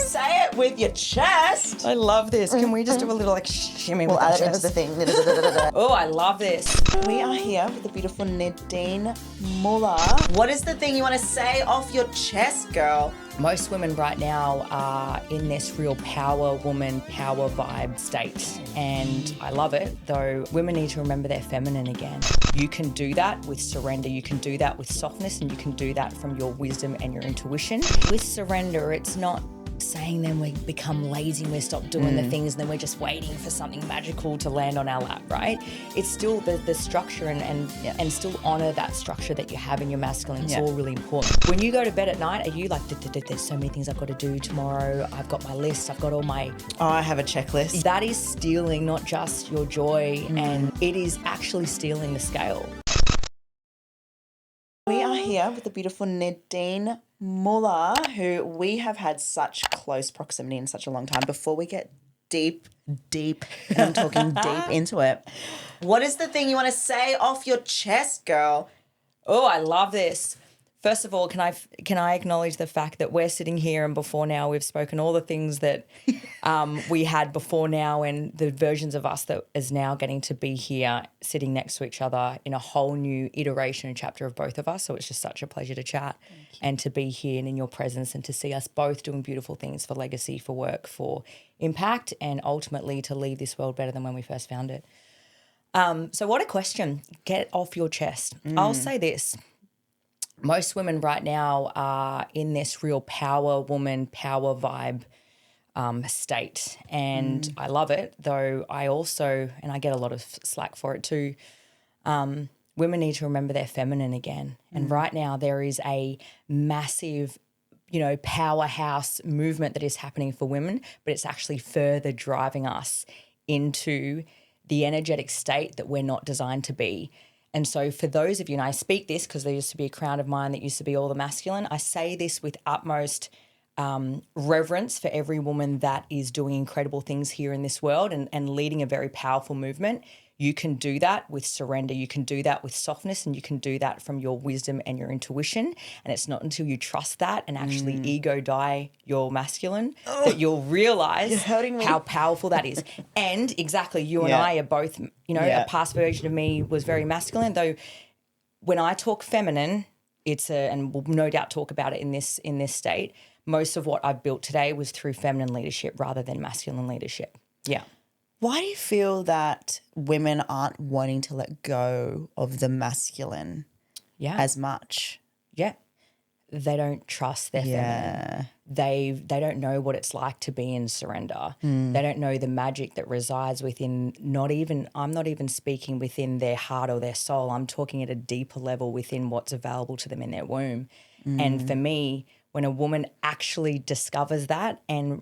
Say it with your chest. I love this. Can we just do a little like shimmy with Well, the add it into chest? the thing. Oh, I love this. We are here with the beautiful Nadine Muller. What is the thing you want to say off your chest, girl? Most women right now are in this real power woman, power vibe state. And I love it, though women need to remember they're feminine again. You can do that with surrender. You can do that with softness, and you can do that from your wisdom and your intuition. With surrender, it's not saying then we become lazy and we stop doing the things and then we're just waiting for something magical to land on our lap, right? It's still the structure and still honor that structure that you have in your masculine. It's all really important. When you go to bed at night, are you like, there's so many things I've got to do tomorrow. I've got my list. I've got all my... Oh, I have a checklist. That is stealing not just your joy, and it is actually stealing the scale. We are here with the beautiful Nadine Muller, who we have had such close proximity in such a long time. Before we get deep, and I'm talking deep into it, what is the thing you want to say off your chest, girl? Oh, I love this. First of all, can I acknowledge the fact that we're sitting here and before now we've spoken all the things that we had before now, and the versions of us that is now getting to be here sitting next to each other in a whole new iteration and chapter of both of us. So it's just such a pleasure to chat and to be here and in your presence and to see us both doing beautiful things for legacy, for work, for impact, and ultimately to leave this world better than when we first found it. So what a question. Get off your chest. I'll say this. Most women right now are in this real power woman, power vibe state. And I love it, though I also, and I get a lot of slack for it too, women need to remember they're feminine again. And right now there is a massive, powerhouse movement that is happening for women, but it's actually further driving us into the energetic state that we're not designed to be. And so for those of you, and I speak this because there used to be a crown of mine that used to be all the masculine, I say this with utmost reverence for every woman that is doing incredible things here in this world and leading a very powerful movement. You can do that with surrender. You can do that with softness, and you can do that from your wisdom and your intuition. And it's not until you trust that and actually ego die your masculine that you'll realize how powerful that is. And exactly, you and I are both, a past version of me was very masculine, though when I talk feminine, and we'll no doubt talk about it in this state, most of what I've built today was through feminine leadership rather than masculine leadership. Yeah. Why do you feel that women aren't wanting to let go of the masculine as much? Yeah. They don't trust their feminine. They don't know what it's like to be in surrender. They don't know the magic that resides within I'm not even speaking within their heart or their soul. I'm talking at a deeper level within what's available to them in their womb. And for me, when a woman actually discovers that and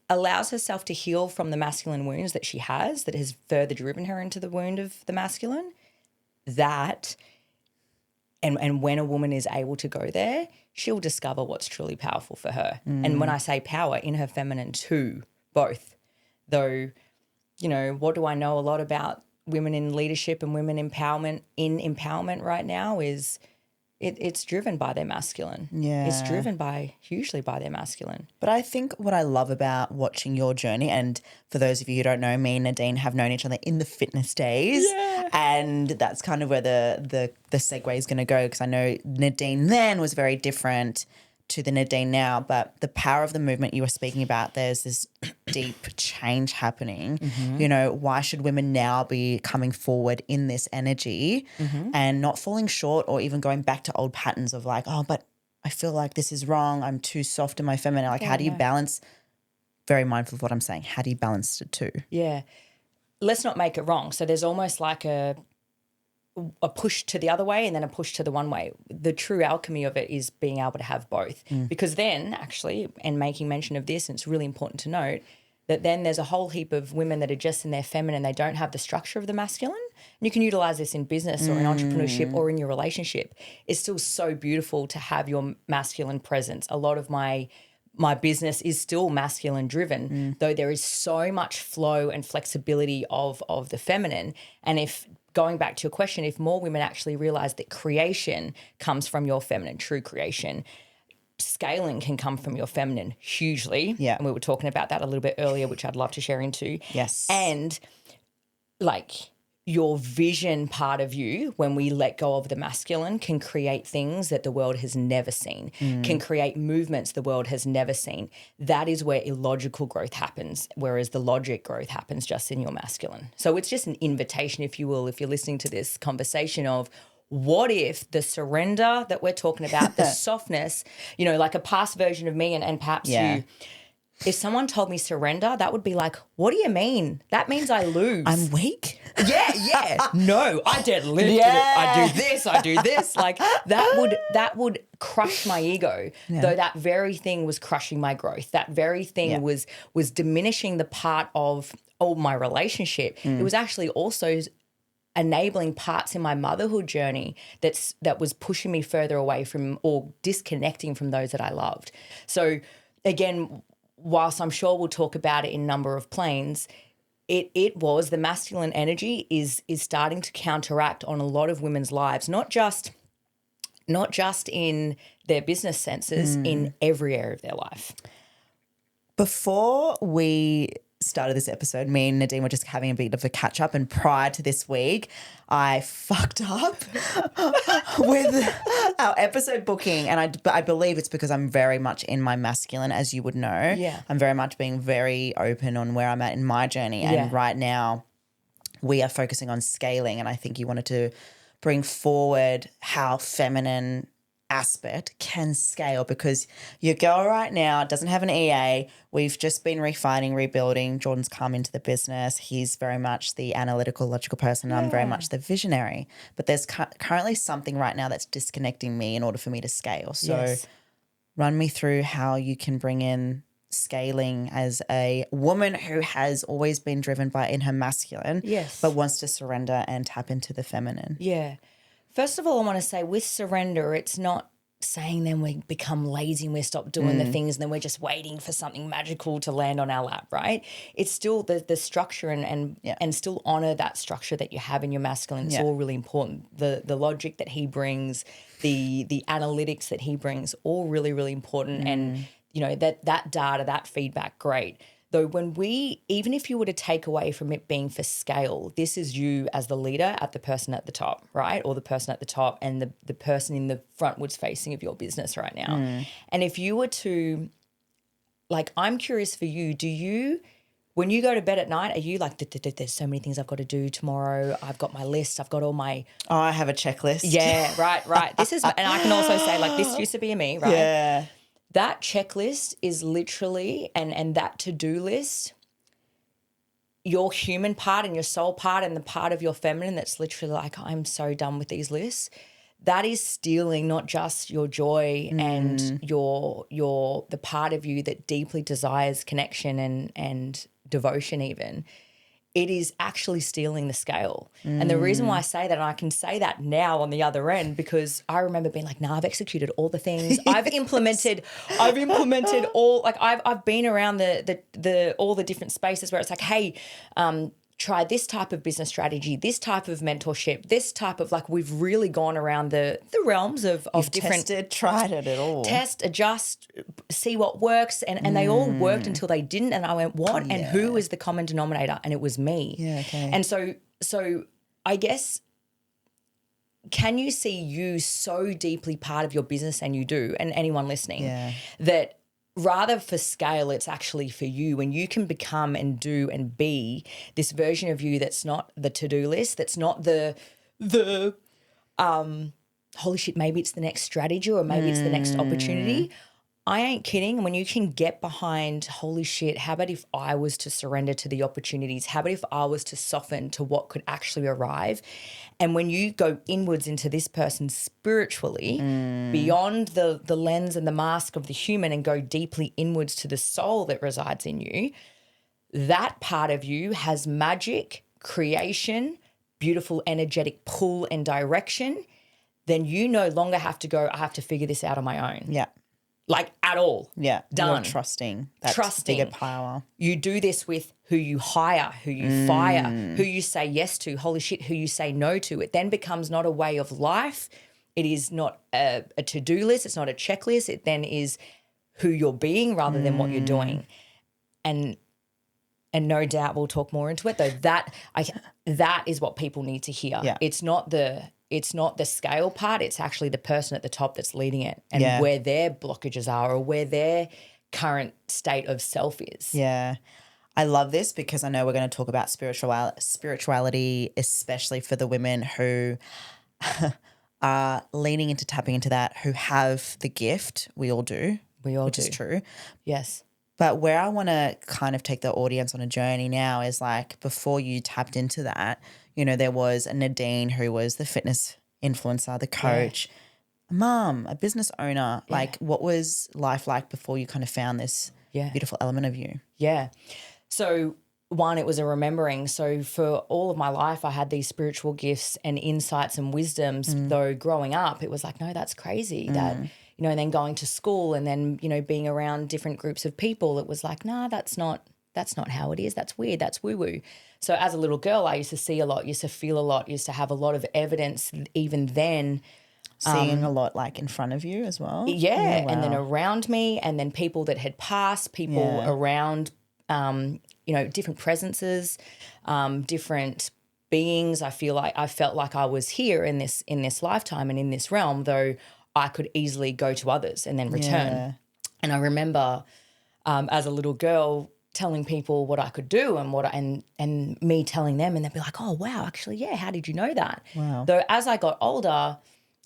allows herself to heal from the masculine wounds that she has that has further driven her into the wound of the masculine, and when a woman is able to go there, she'll discover what's truly powerful for her. And when I say power, in her feminine too, both. Though, what do I know a lot about women in leadership and women empowerment right now is it's driven by their masculine. Yeah. It's driven hugely by their masculine. But I think what I love about watching your journey, and for those of you who don't know, me and Nadine have known each other in the fitness days. Yeah. And that's kind of where the segue is going to go, because I know Nadine then was very different to the Nadine now, but the power of the movement you were speaking about, there's this deep change happening. Why should women now be coming forward in this energy and not falling short or even going back to old patterns of like, oh, but I feel like this is wrong. I'm too soft in my feminine. Like, how do you balance? Very mindful of what I'm saying. How do you balance the two? Yeah. Let's not make it wrong. So there's almost like a push to the other way and then a push to the one way. The true alchemy of it is being able to have both. Because then actually, and making mention of this, and it's really important to note, that then there's a whole heap of women that are just in their feminine, they don't have the structure of the masculine. And you can utilize this in business or in entrepreneurship or in your relationship. It's still so beautiful to have your masculine presence. A lot of my business is still masculine driven, though there is so much flow and flexibility of the feminine. And if going back to your question, if more women actually realize that creation comes from your feminine, true creation, scaling can come from your feminine hugely. Yeah. And we were talking about that a little bit earlier, which I'd love to share into. Yes. And like your vision part of you, when we let go of the masculine, can create things that the world has never seen, can create movements the world has never seen. That is where illogical growth happens, whereas the logic growth happens just in your masculine. So it's just an invitation, if you will, if you're listening to this conversation of, what if the surrender that we're talking about, the softness, you know, like a past version of me and perhaps you, if someone told me surrender, that would be like, what do you mean? That means I lose. I'm weak. Yeah. No, I deadlifted it. I do this. Like that would crush my ego. Though that very thing was crushing my growth. That very thing was diminishing the part of my relationship. It was actually also enabling parts in my motherhood journey that was pushing me further away from or disconnecting from those that I loved. So again, whilst I'm sure we'll talk about it in a number of planes, it was the masculine energy is starting to counteract on a lot of women's lives, not just in their business senses, in every area of their life. Before we started this episode, me and Nadine were just having a bit of a catch up, and prior to this week, I fucked up with our episode booking, and I believe it's because I'm very much in my masculine, as you would know. Yeah. I'm very much being very open on where I'm at in my journey, and right now we are focusing on scaling, and I think you wanted to bring forward how feminine aspect can scale, because your girl right now doesn't have an EA. We've just been refining, rebuilding. Jordan's come into the business. He's very much the analytical, logical person. And I'm very much the visionary. But there's currently something right now that's disconnecting me in order for me to scale. So run me through how you can bring in scaling as a woman who has always been driven by in her masculine, but wants to surrender and tap into the feminine. Yeah. First of all, I want to say with surrender, it's not saying then we become lazy and we stop doing the things and then we're just waiting for something magical to land on our lap, right? It's still the structure and still honor that structure that you have in your masculine. It's all really important. The logic that he brings, the analytics that he brings, all really, really important. And, you know, that data, that feedback, great. Though even if you were to take away from it being for scale, this is you as the leader at the person at the top, right? Or the person at the top and the person in the frontwards facing of your business right now. And if you were to, like, I'm curious for you, when you go to bed at night, are you like, there's so many things I've got to do tomorrow. I've got my list. I've got all my... Oh, I have a checklist. Yeah, right. This is, and I can also say, like, this used to be me, right? Yeah. That checklist is literally, and that to-do list, your human part and your soul part and the part of your feminine that's literally like, I'm so done with these lists, that is stealing not just your joy and the part of you that deeply desires connection and devotion even. It is actually stealing the scale. And the reason why I say that, and I can say that now on the other end, because I remember being like, I've executed all the things. I've implemented all, like I've been around the all the different spaces where it's like, hey, try this type of business strategy, this type of mentorship, this type of, like, we've really gone around the realms of different. Tested, tried it all. Test, adjust, see what works. And they all worked until they didn't. And I went, what? And who is the common denominator? And it was me. Yeah, okay. And so I guess, can you see you so deeply part of your business, and you do, and anyone listening, that rather for scale, it's actually for you, when you can become and do and be this version of you that's not the to-do list, that's not the holy shit, maybe it's the next strategy or maybe it's the next opportunity. I ain't kidding. When you can get behind, holy shit, how about if I was to surrender to the opportunities? How about if I was to soften to what could actually arrive? And when you go inwards into this person spiritually, beyond the lens and the mask of the human, and go deeply inwards to the soul that resides in you, that part of you has magic, creation, beautiful energetic pull and direction. Then you no longer have to go, I have to figure this out on my own. Yeah. Like, at all. Yeah. Done. You're trusting that bigger power. You do this with who you hire, who you fire, who you say yes to, holy shit, who you say no to. It then becomes not a way of life. It is not a to-do list. It's not a checklist. It then is who you're being rather than what you're doing. And no doubt we'll talk more into it though. That is what people need to hear. Yeah. It's not the scale part. It's actually the person at the top that's leading it and where their blockages are or where their current state of self is. Yeah. I love this because I know we're going to talk about spirituality, especially for the women who are leaning into tapping into that, who have the gift. We all do. Which is true. Yes. But where I want to kind of take the audience on a journey now is like before you tapped into that, you know, there was a Nadine who was the fitness influencer, the coach, a mom, a business owner. Yeah. Like what was life like before you kind of found this beautiful element of you? Yeah. So one, it was a remembering. So for all of my life, I had these spiritual gifts and insights and wisdoms, though growing up, it was like, no, that's crazy that, you know, and then going to school and then, you know, being around different groups of people, it was like, nah, that's not how it is. That's weird. That's woo-woo. So as a little girl, I used to see a lot, used to feel a lot, used to have a lot of evidence even then. Seeing a lot like in front of you as well? Yeah, wow. And then around me and then people that had passed, people around, you know, different presences, different beings. I felt like I was here in this lifetime and in this realm, though I could easily go to others and then return. Yeah. And I remember as a little girl telling people what I could do and me telling them and they'd be like, oh, wow, actually, yeah, how did you know that? Wow. Though as I got older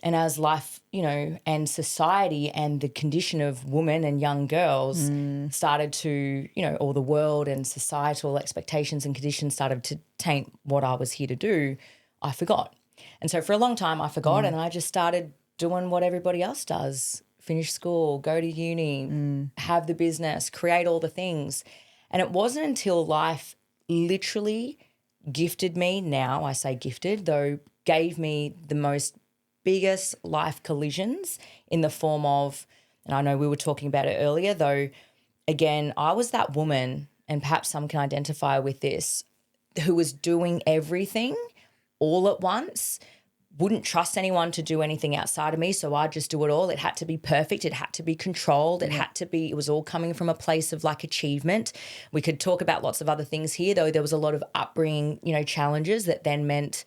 and as life, you know, and society and the condition of women and young girls started to, you know, or the world and societal expectations and conditions started to taint what I was here to do, I forgot. And so for a long time I forgot and I just started doing what everybody else does, finish school, go to uni, have the business, create all the things. And it wasn't until life literally gifted me, now I say gifted, though gave me the most biggest life collisions in the form of, and I know we were talking about it earlier, though, again, I was that woman, and perhaps some can identify with this, who was doing everything all at once, wouldn't trust anyone to do anything outside of me, so I'd just do it all. It had to be perfect. It had to be controlled. It was all coming from a place of like achievement. We could talk about lots of other things here, though there was a lot of upbringing, you know, challenges that then meant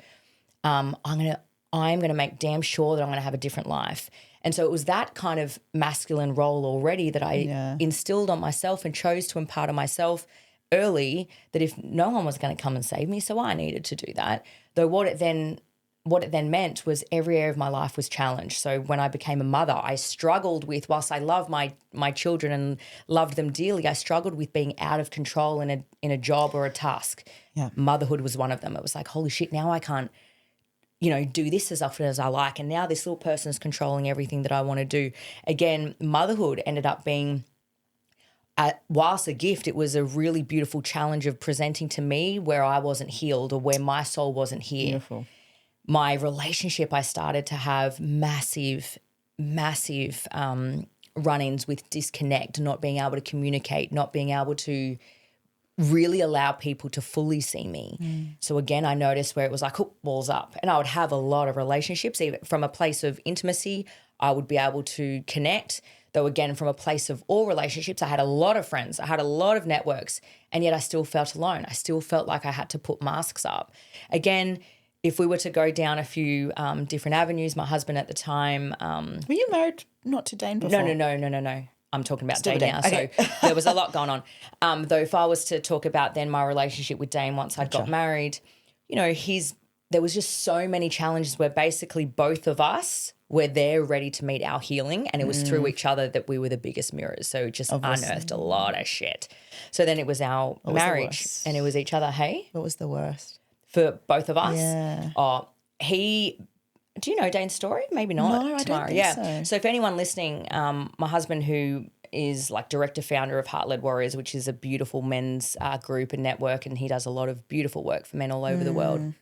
I'm going to make damn sure that I'm going to have a different life. And so it was that kind of masculine role already that I instilled on myself and chose to impart on myself early, that if no one was going to come and save me, so I needed to do that. Though what it then meant was every area of my life was challenged. So when I became a mother, I struggled with, whilst I love my children and loved them dearly, I struggled with being out of control in a job or a task. Yeah. Motherhood was one of them. It was like, holy shit, now I can't, you know, do this as often as I like. And now this little person's controlling everything that I want to do. Again, motherhood ended up being, whilst a gift, it was a really beautiful challenge of presenting to me where I wasn't healed or where my soul wasn't here. Beautiful. My relationship, I started to have massive run-ins with disconnect, not being able to communicate, not being able to really allow people to fully see me. So again, I noticed where it was like, oh, walls up. And I would have a lot of relationships, even from a place of intimacy, I would be able to connect. Though again, from a place of all relationships, I had a lot of friends, I had a lot of networks, and yet I still felt alone. I still felt like I had to put masks up. Again, if we were to go down a few different avenues, my husband at the time. Were you married not to Dane before? No. I'm talking about Dane now. Okay. So there was a lot going on. Though if I was to talk about then my relationship with Dane once I'd got married, you know, there was just so many challenges where basically both of us were there ready to meet our healing, and it was through each other that we were the biggest mirrors. So it just unearthed a lot of shit. So then it was our marriage and it was each other. Hey? What was the worst? For both of us? Yeah. Oh, do you know Dane's story? Maybe not. No, I Tamara. don't think so. So for anyone listening, my husband, who is like director, founder of Heart Led Warriors, which is a beautiful men's group and network, and he does a lot of beautiful work for men all over the world.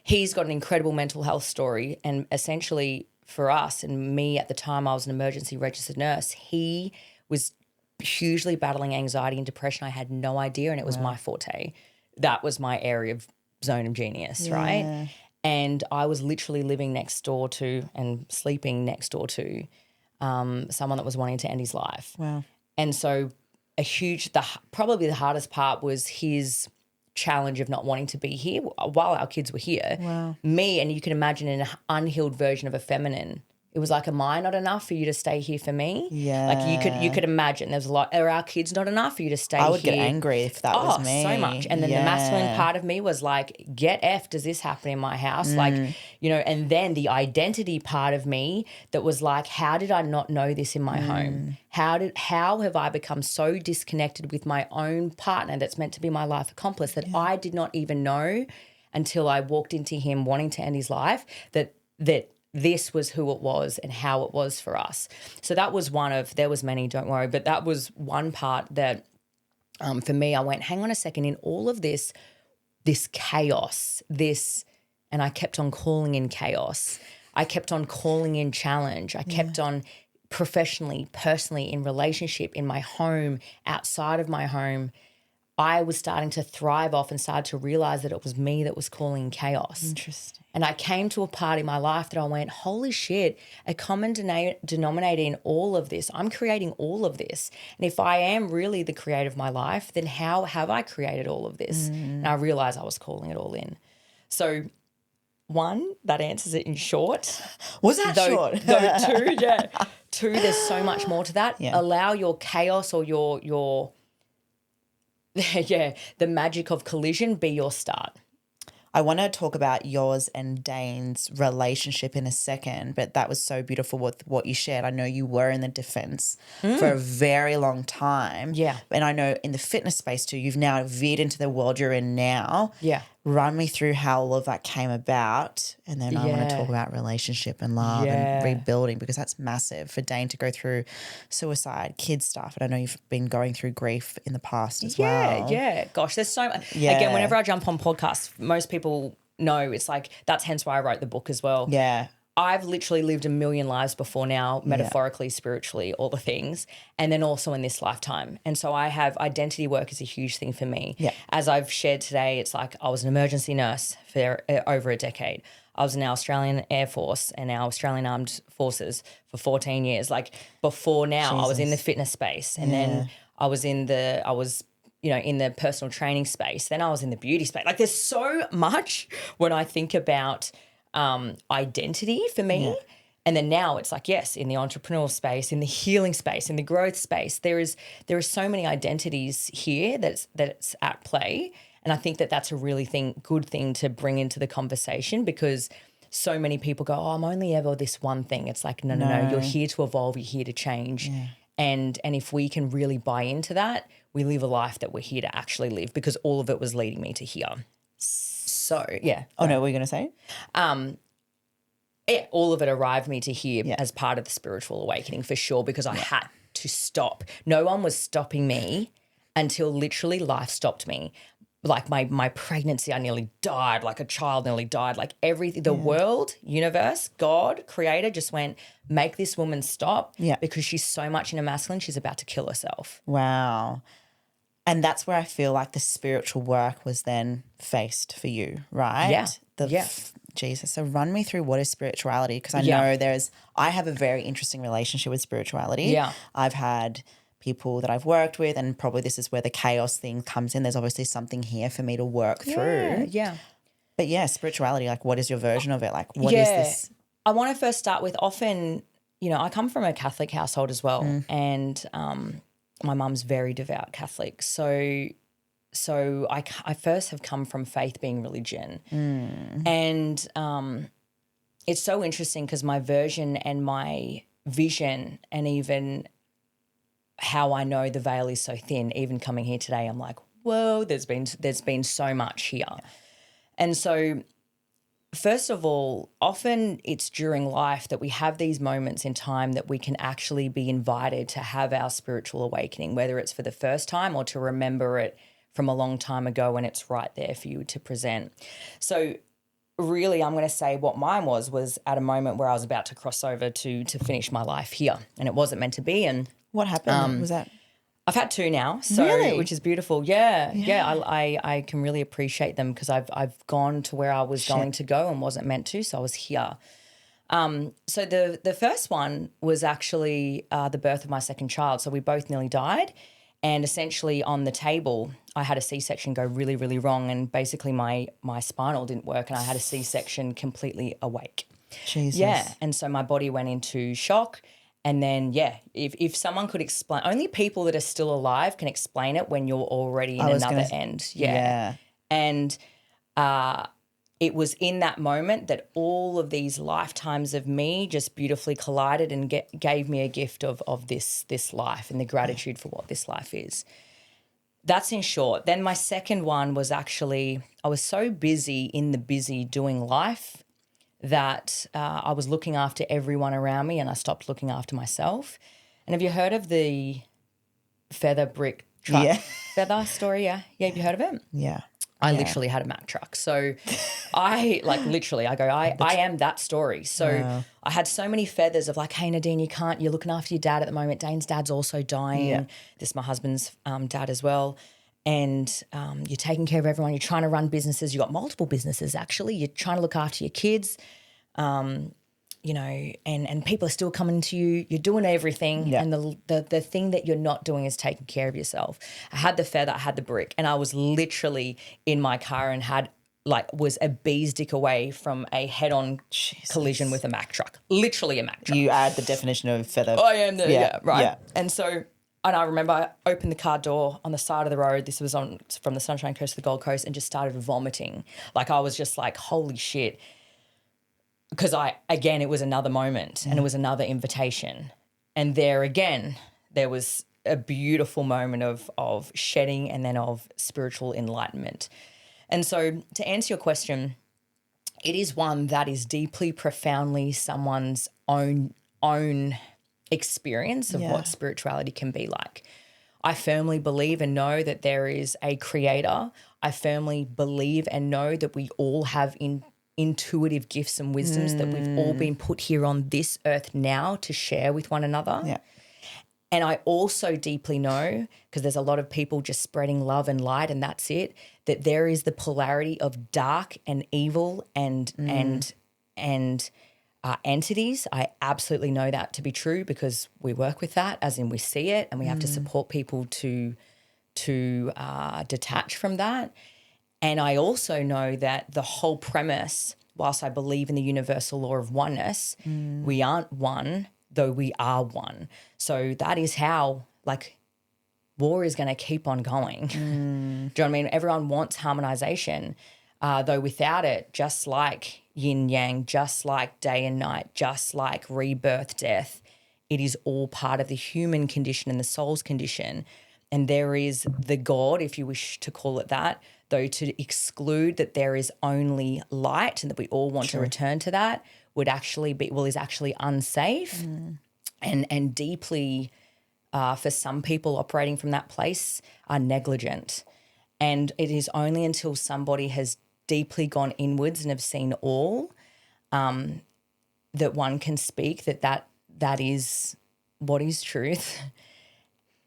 He's got an incredible mental health story, and essentially for us and me at the time, I was an emergency registered nurse. He was hugely battling anxiety and depression. I had no idea, and it was my forte. That was my area of zone of genius, right? And I was literally living next door to and sleeping next door to someone that was wanting to end his life. Wow. And so probably the hardest part was his challenge of not wanting to be here while our kids were here. Wow. Me, and you can imagine an unhealed version of a feminine. It was like, am I not enough for you to stay here for me? Yeah. Like you could imagine there's a lot. Are our kids not enough for you to stay here? I would get angry if that was me. So much. And then the masculine part of me was like, get F, does this happen in my house? Like, and then the identity part of me that was like, how did I not know this in my home? How have I become so disconnected with my own partner that's meant to be my life accomplice that I did not even know until I walked into him wanting to end his life that this was who it was and how it was for us. So that was there was many, don't worry, but that was one part that for me, I went, hang on a second, in all of this chaos, and I kept on calling in chaos. I kept on calling in challenge. I kept on professionally, personally, in relationship, in my home, outside of my home. I was starting to thrive off and started to realize that it was me that was calling chaos. Interesting. And I came to a part in my life that I went, holy shit, a common denominator in all of this. I'm creating all of this. And if I am really the creator of my life, then how have I created all of this? And I realized I was calling it all in. So one, that answers it in short. Was that short? Two, there's so much more to that. Yeah. Allow your chaos or your the magic of collision be your start. I want to talk about yours and Dane's relationship in a second, but that was so beautiful with what you shared. I know you were in the defense for a very long time. Yeah. And I know in the fitness space too, you've now veered into the world you're in now. Yeah. Run me through how all of that came about. And then I want to talk about relationship and love and rebuilding, because that's massive for Dane to go through suicide, kids stuff. And I know you've been going through grief in the past as well. Yeah. Gosh, there's so much. Yeah. Again, whenever I jump on podcasts, most people know it's like, that's hence why I wrote the book as well. Yeah. I've literally lived a million lives before now, metaphorically, spiritually, all the things, and then also in this lifetime. And so I have identity work is a huge thing for me. Yeah. As I've shared today, it's like I was an emergency nurse for over a decade. I was in our Australian Air Force and our Australian Armed Forces for 14 years. Like before now, I was in the fitness space, and then I was in the personal training space. Then I was in the beauty space. Like there's so much when I think about identity for me. Yeah. And then now it's like, yes, in the entrepreneurial space, in the healing space, in the growth space, there is so many identities here that's at play. And I think that that's a really good thing to bring into the conversation, because so many people go, oh, I'm only ever this one thing. It's like, no, you're here to evolve, you're here to change. Yeah. And if we can really buy into that, we live a life that we're here to actually live, because all of it was leading me to here. So, yeah. Oh, no, what were you going to say? All of it arrived me to here as part of the spiritual awakening for sure, because I had to stop. No one was stopping me until literally life stopped me. Like my pregnancy, I nearly died. Like a child nearly died. Like everything, the world, universe, God, creator just went, make this woman stop because she's so much in a masculine, she's about to kill herself. Wow. And that's where I feel like the spiritual work was then faced for you, right? Yeah. Jesus. So run me through what is spirituality, because I know I have a very interesting relationship with spirituality. Yeah. I've had people that I've worked with, and probably this is where the chaos thing comes in. There's obviously something here for me to work through. Yeah. But spirituality, like what is your version of it? Like what is this? I want to first start with often, I come from a Catholic household as well. And my mum's very devout Catholic. So I first have come from faith being religion. And it's so interesting because my version and my vision, and even how I know the veil is so thin, even coming here today, I'm like, whoa, there's been so much here. Yeah. And so first of all, often it's during life that we have these moments in time that we can actually be invited to have our spiritual awakening, whether it's for the first time or to remember it from a long time ago when it's right there for you to present. So really, I'm going to say what mine was at a moment where I was about to cross over to finish my life here, and it wasn't meant to be. And what happened? Was that? I've had 2 now, so Really? which is beautiful. Yeah. I can really appreciate them because I've gone to where I was going to go and wasn't meant to, so I was here. So the first one was actually the birth of my second child. So we both nearly died, and essentially on the table, I had a C-section go really, really wrong, and basically my spinal didn't work, and I had a C-section completely awake. Jesus. Yeah, and so my body went into shock. And then, if someone could explain, only people that are still alive can explain it when you're already in another end. Yeah. And it was in that moment that all of these lifetimes of me just beautifully collided and gave me a gift of this life and the gratitude for what this life is. That's in short. Then my second one was actually, I was so busy in the busy doing life that I was looking after everyone around me and I stopped looking after myself. And have you heard of the feather brick truck feather story? Yeah. Have you heard of it? Yeah. I literally had a Mack truck. So I am that story. So I had so many feathers of like, hey, Nadine, you're looking after your dad at the moment. Dane's dad's also dying. Yeah. This is my husband's dad as well. And you're taking care of everyone. You're trying to run businesses. You've got multiple businesses, actually. You're trying to look after your kids, and people are still coming to you. You're doing everything. Yeah. And the thing that you're not doing is taking care of yourself. I had the feather, I had the brick, and I was literally in my car and was a bee's dick away from a head-on collision with a Mack truck. Literally a Mack truck. You add the definition of feather. I am right. Yeah. And so... And I remember I opened the car door on the side of the road. This was from the Sunshine Coast to the Gold Coast, and just started vomiting. Like I was just like, holy shit. Because it was another moment and it was another invitation. And there again, there was a beautiful moment of shedding and then of spiritual enlightenment. And so to answer your question, it is one that is deeply, profoundly someone's own experience of what spirituality can be like. I firmly believe and know that there is a creator. I firmly believe and know that we all have intuitive gifts and wisdoms that we've all been put here on this earth now to share with one another. Yeah. And I also deeply know, because there's a lot of people just spreading love and light and that's it, that there is the polarity of dark and evil and entities. I absolutely know that to be true because we work with that, as in we see it, and we have to support people to detach from that. And I also know that the whole premise, whilst I believe in the universal law of oneness, we aren't one, though we are one. So that is how, war is going to keep on going. Do you know what I mean? Everyone wants harmonization, though without it, just like yin yang, just like day and night, just like rebirth, death, it is all part of the human condition and the soul's condition. And there is the God, if you wish to call it that, though to exclude that there is only light and that we all want to return to that is actually unsafe and deeply, for some people operating from that place, are negligent. And it is only until somebody has deeply gone inwards and have seen all that one can speak that is what is truth.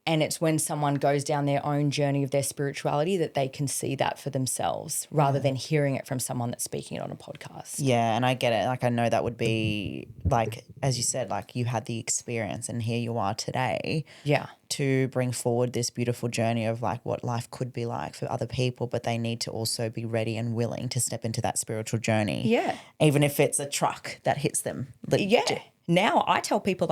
And it's when someone goes down their own journey of their spirituality that they can see that for themselves rather than hearing it from someone that's speaking it on a podcast. Yeah, and I get it. I know that would be, as you said, you had the experience and here you are today. Yeah. To bring forward this beautiful journey of what life could be like for other people, but they need to also be ready and willing to step into that spiritual journey. Yeah. Even if it's a truck that hits them. Now I tell people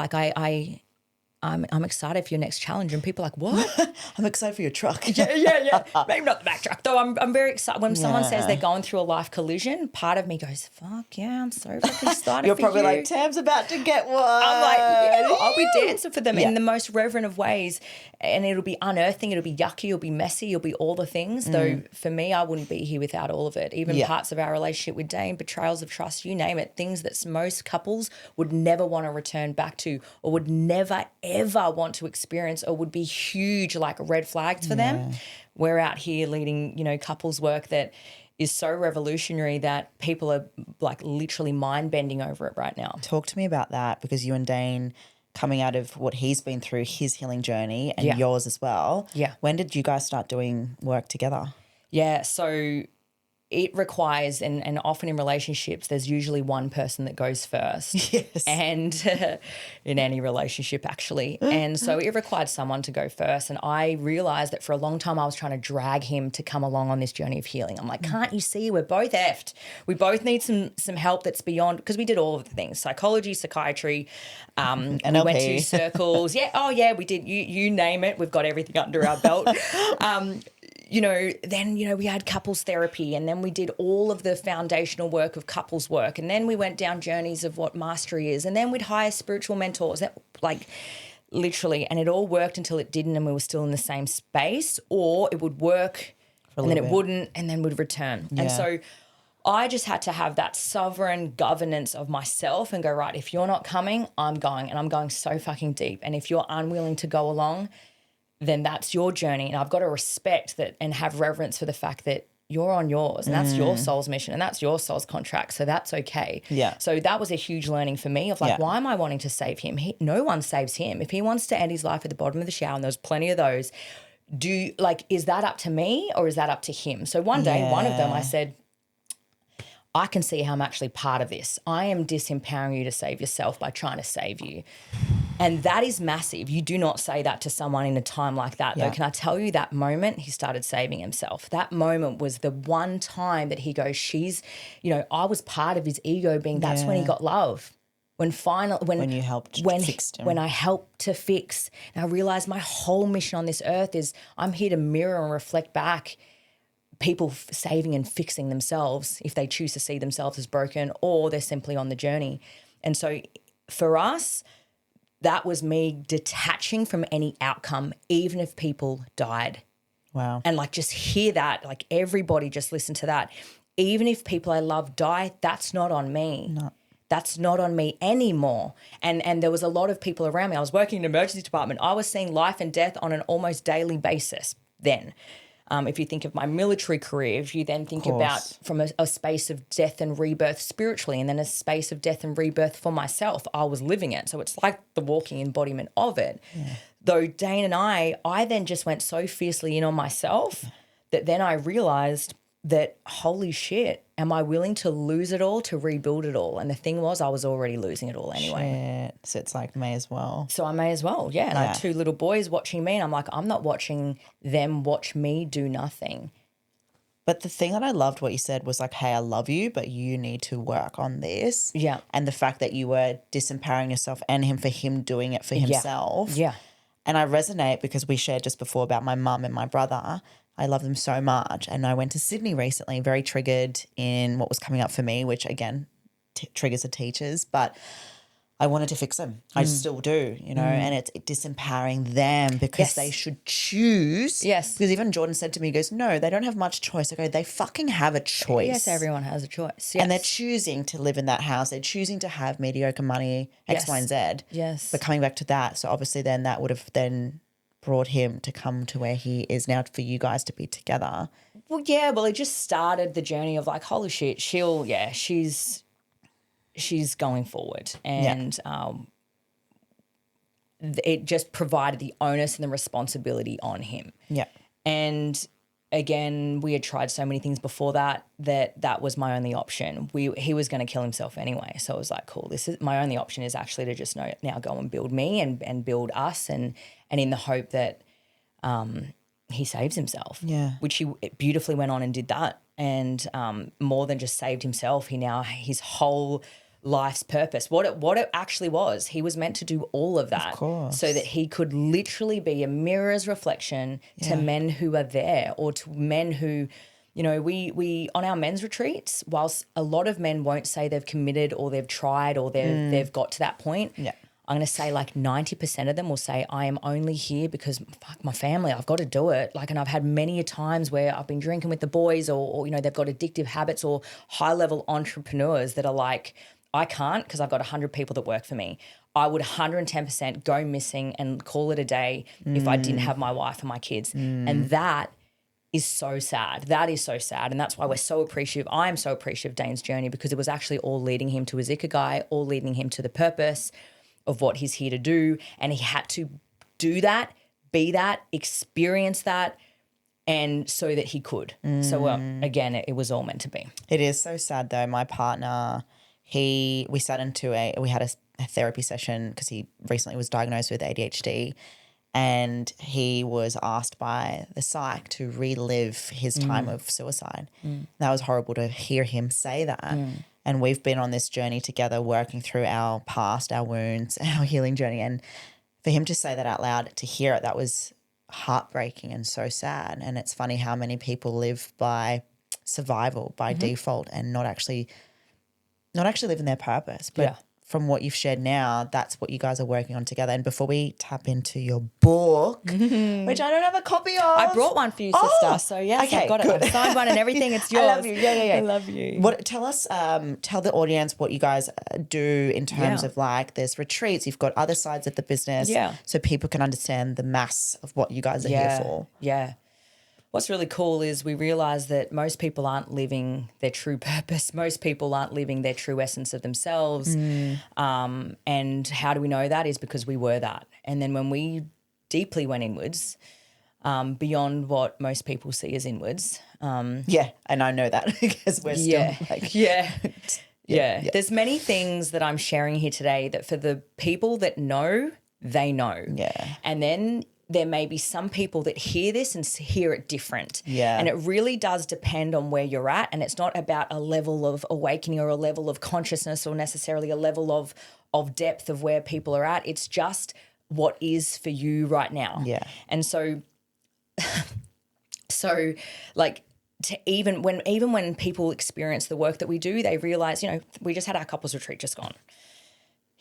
I'm excited for your next challenge, and people are like, what? I'm excited for your truck. Yeah. Maybe not the back truck, though. I'm very excited. When someone says they're going through a life collision, part of me goes, fuck yeah, I'm so fucking excited You're for probably you. like, Tam's about to get one. I'm like, yeah, I'll be dancing for them in the most reverent of ways, and it'll be unearthing, it'll be yucky, it'll be messy, it'll be all the things, though for me, I wouldn't be here without all of it. Even parts of our relationship with Dane, betrayals of trust, you name it, things that most couples would never want to return back to or would never, ever want to experience or would be huge red flags for them. We're out here leading, couples work that is so revolutionary that people are literally mind bending over it right now. Talk to me about that, because you and Dane coming out of what he's been through, his healing journey and Yeah. yours as well. Yeah. When did you guys start doing work together? Yeah, so it requires, and often in relationships, there's usually one person that goes first. Yes. And in any relationship, actually. And so it required someone to go first. And I realized that for a long time I was trying to drag him to come along on this journey of healing. I'm like, can't you see we're both effed? We both need some help that's beyond, because we did all of the things, psychology, psychiatry, we went to circles. Yeah, oh yeah, we did. You name it. We've got everything under our belt. Then, we had couples therapy, and then we did all of the foundational work of couples work. And then we went down journeys of what mastery is. And then we'd hire spiritual mentors, that literally, and it all worked until it didn't, and we were still in the same space, or it would work and then it wouldn't, and then would return. Yeah. And so I just had to have that sovereign governance of myself and go, right, if you're not coming, I'm going, and I'm going so fucking deep. And if you're unwilling to go along, then that's your journey. And I've got to respect that and have reverence for the fact that you're on yours, and that's your soul's mission, and that's your soul's contract. So that's okay. Yeah. So that was a huge learning for me of why am I wanting to save him? No one saves him. If he wants to end his life at the bottom of the shower, and there's plenty of those, is that up to me or is that up to him? So one day, one of them, I said, I can see how I'm actually part of this. I am disempowering you to save yourself by trying to save you. And that is massive. You do not say that to someone in a time like that, though. Can I tell you, that moment he started saving himself. That moment was the one time that he goes, I was part of his ego being, that's when he got love. When you helped fix him. When I helped to fix. And I realized my whole mission on this earth is I'm here to mirror and reflect back people saving and fixing themselves if they choose to see themselves as broken, or they're simply on the journey. And so for us, that was me detaching from any outcome, even if people died. Wow. And just hear that, everybody just listen to that. Even if people I love die, that's not on me. No. That's not on me anymore. And there was a lot of people around me. I was working in an emergency department. I was seeing life and death on an almost daily basis then. If you think of my military career, if you then think about from a space of death and rebirth spiritually, and then a space of death and rebirth for myself, I was living it. So it's like the walking embodiment of it. Yeah. Though Dane and I then just went so fiercely in on myself that then I realized that, holy shit, am I willing to lose it all to rebuild it all? And the thing was, I was already losing it all anyway. Shit. So it's may as well. So I may as well, yeah. And I had two little boys watching me, and I'm like, I'm not watching them watch me do nothing. But the thing that I loved what you said was hey, I love you, but you need to work on this. Yeah. And the fact that you were disempowering yourself and him for him doing it for himself. Yeah. And I resonate because we shared just before about my mum and my brother. I love them so much. And I went to Sydney recently, very triggered in what was coming up for me, which again, triggers the teachers, but I wanted to fix them. I still do, and it's disempowering them because they should choose. Yes. Because even Jordan said to me, he goes, no, they don't have much choice. I go, they fucking have a choice. Yes, everyone has a choice. Yes. And they're choosing to live in that house. They're choosing to have mediocre money, X, Y, and Z. Yes. But coming back to that, so obviously then that would have then brought him to come to where he is now for you guys to be together. Well, yeah, it just started the journey of holy shit, she's going forward. And it just provided the onus and the responsibility on him. Yeah. And again, we had tried so many things before that was my only option. He was going to kill himself anyway. So I was like, cool, this is my only option is actually to just now go and build me and build us and in the hope that he saves himself. Yeah. Which he beautifully went on and did that. And more than just saved himself, his whole life's purpose, what it actually was, he was meant to do all of that so that he could literally be a mirror's reflection to men who are there, or to men who, we on our men's retreats, whilst a lot of men won't say they've committed or they've tried or they've got to that point. Yeah. I'm going to say 90% of them will say, I am only here because fuck my family, I've got to do it. And I've had many a times where I've been drinking with the boys or they've got addictive habits, or high level entrepreneurs that are I can't because I've got 100 people that work for me. I would 110% go missing and call it a day if I didn't have my wife and my kids. And that is so sad. That is so sad. And that's why we're so appreciative. I am so appreciative of Dane's journey, because it was actually all leading him to his ikigai, all leading him to the purpose of what he's here to do, and he had to do that, be that, experience that, and so that he could. So again, it was all meant to be. It is so sad though. My partner, we had a therapy session because he recently was diagnosed with ADHD, and he was asked by the psych to relive his time of suicide. That was horrible to hear him say that. And we've been on this journey together, working through our past, our wounds, our healing journey. And for him to say that out loud, to hear it, that was heartbreaking and so sad. And it's funny how many people live by survival, by default, and not actually living their purpose. But from what you've shared now, that's what you guys are working on together. And before we tap into your book, which I don't have a copy of. I brought one for you, sister. So yes, okay, I've got good. it. I've signed one and everything. It's yours. I love you. Yeah. I love you. Tell the audience what you guys do in terms of like there's retreats. You've got other sides of the business, so people can understand the mass of what you guys are here for. Yeah. What's really cool is we realize that most people aren't living their true purpose. Most people aren't living their true essence of themselves. And how do we know that? Is because we were that. And then when we deeply went inwards, beyond what most people see as inwards. And I know that because we're still like... Yeah. There's many things that I'm sharing here today that for the people that know, they know. Yeah. And then there may be some people that hear this and hear it different. Yeah. And it really does depend on where you're at. And it's not about a level of awakening or a level of consciousness or necessarily a level of depth of where people are at. It's just what is for you right now. Yeah. And so like even when people experience the work that we do, they realize, we just had our couples retreat just gone.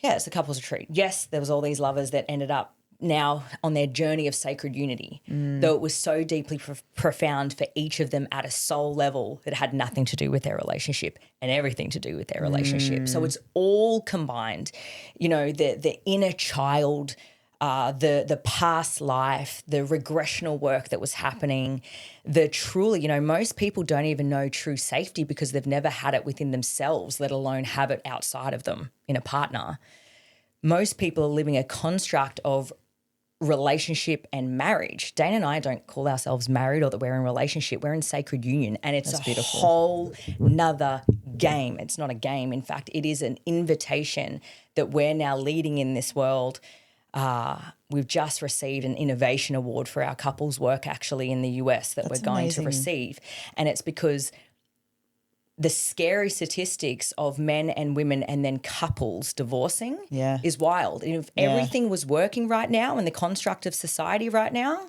Yeah, it's a couples retreat. Yes, there was all these lovers that ended up now on their journey of sacred unity, though it was so deeply profound for each of them at a soul level that had nothing to do with their relationship and everything to do with their relationship. So it's all combined, the inner child, the past life, the regressional work that was happening, the truly, most people don't even know true safety because they've never had it within themselves, let alone have it outside of them in a partner. Most people are living a construct of relationship and marriage. Dana and I don't call ourselves married or that we're in a relationship. We're in sacred union, and it's beautiful. Whole nother game. It's not a game. In fact, it is an invitation that we're now leading in this world. We've just received an innovation award for our couples work actually in the US that we're going to receive. And it's because the scary statistics of men and women and then couples divorcing is wild. And if everything was working right now in the construct of society right now,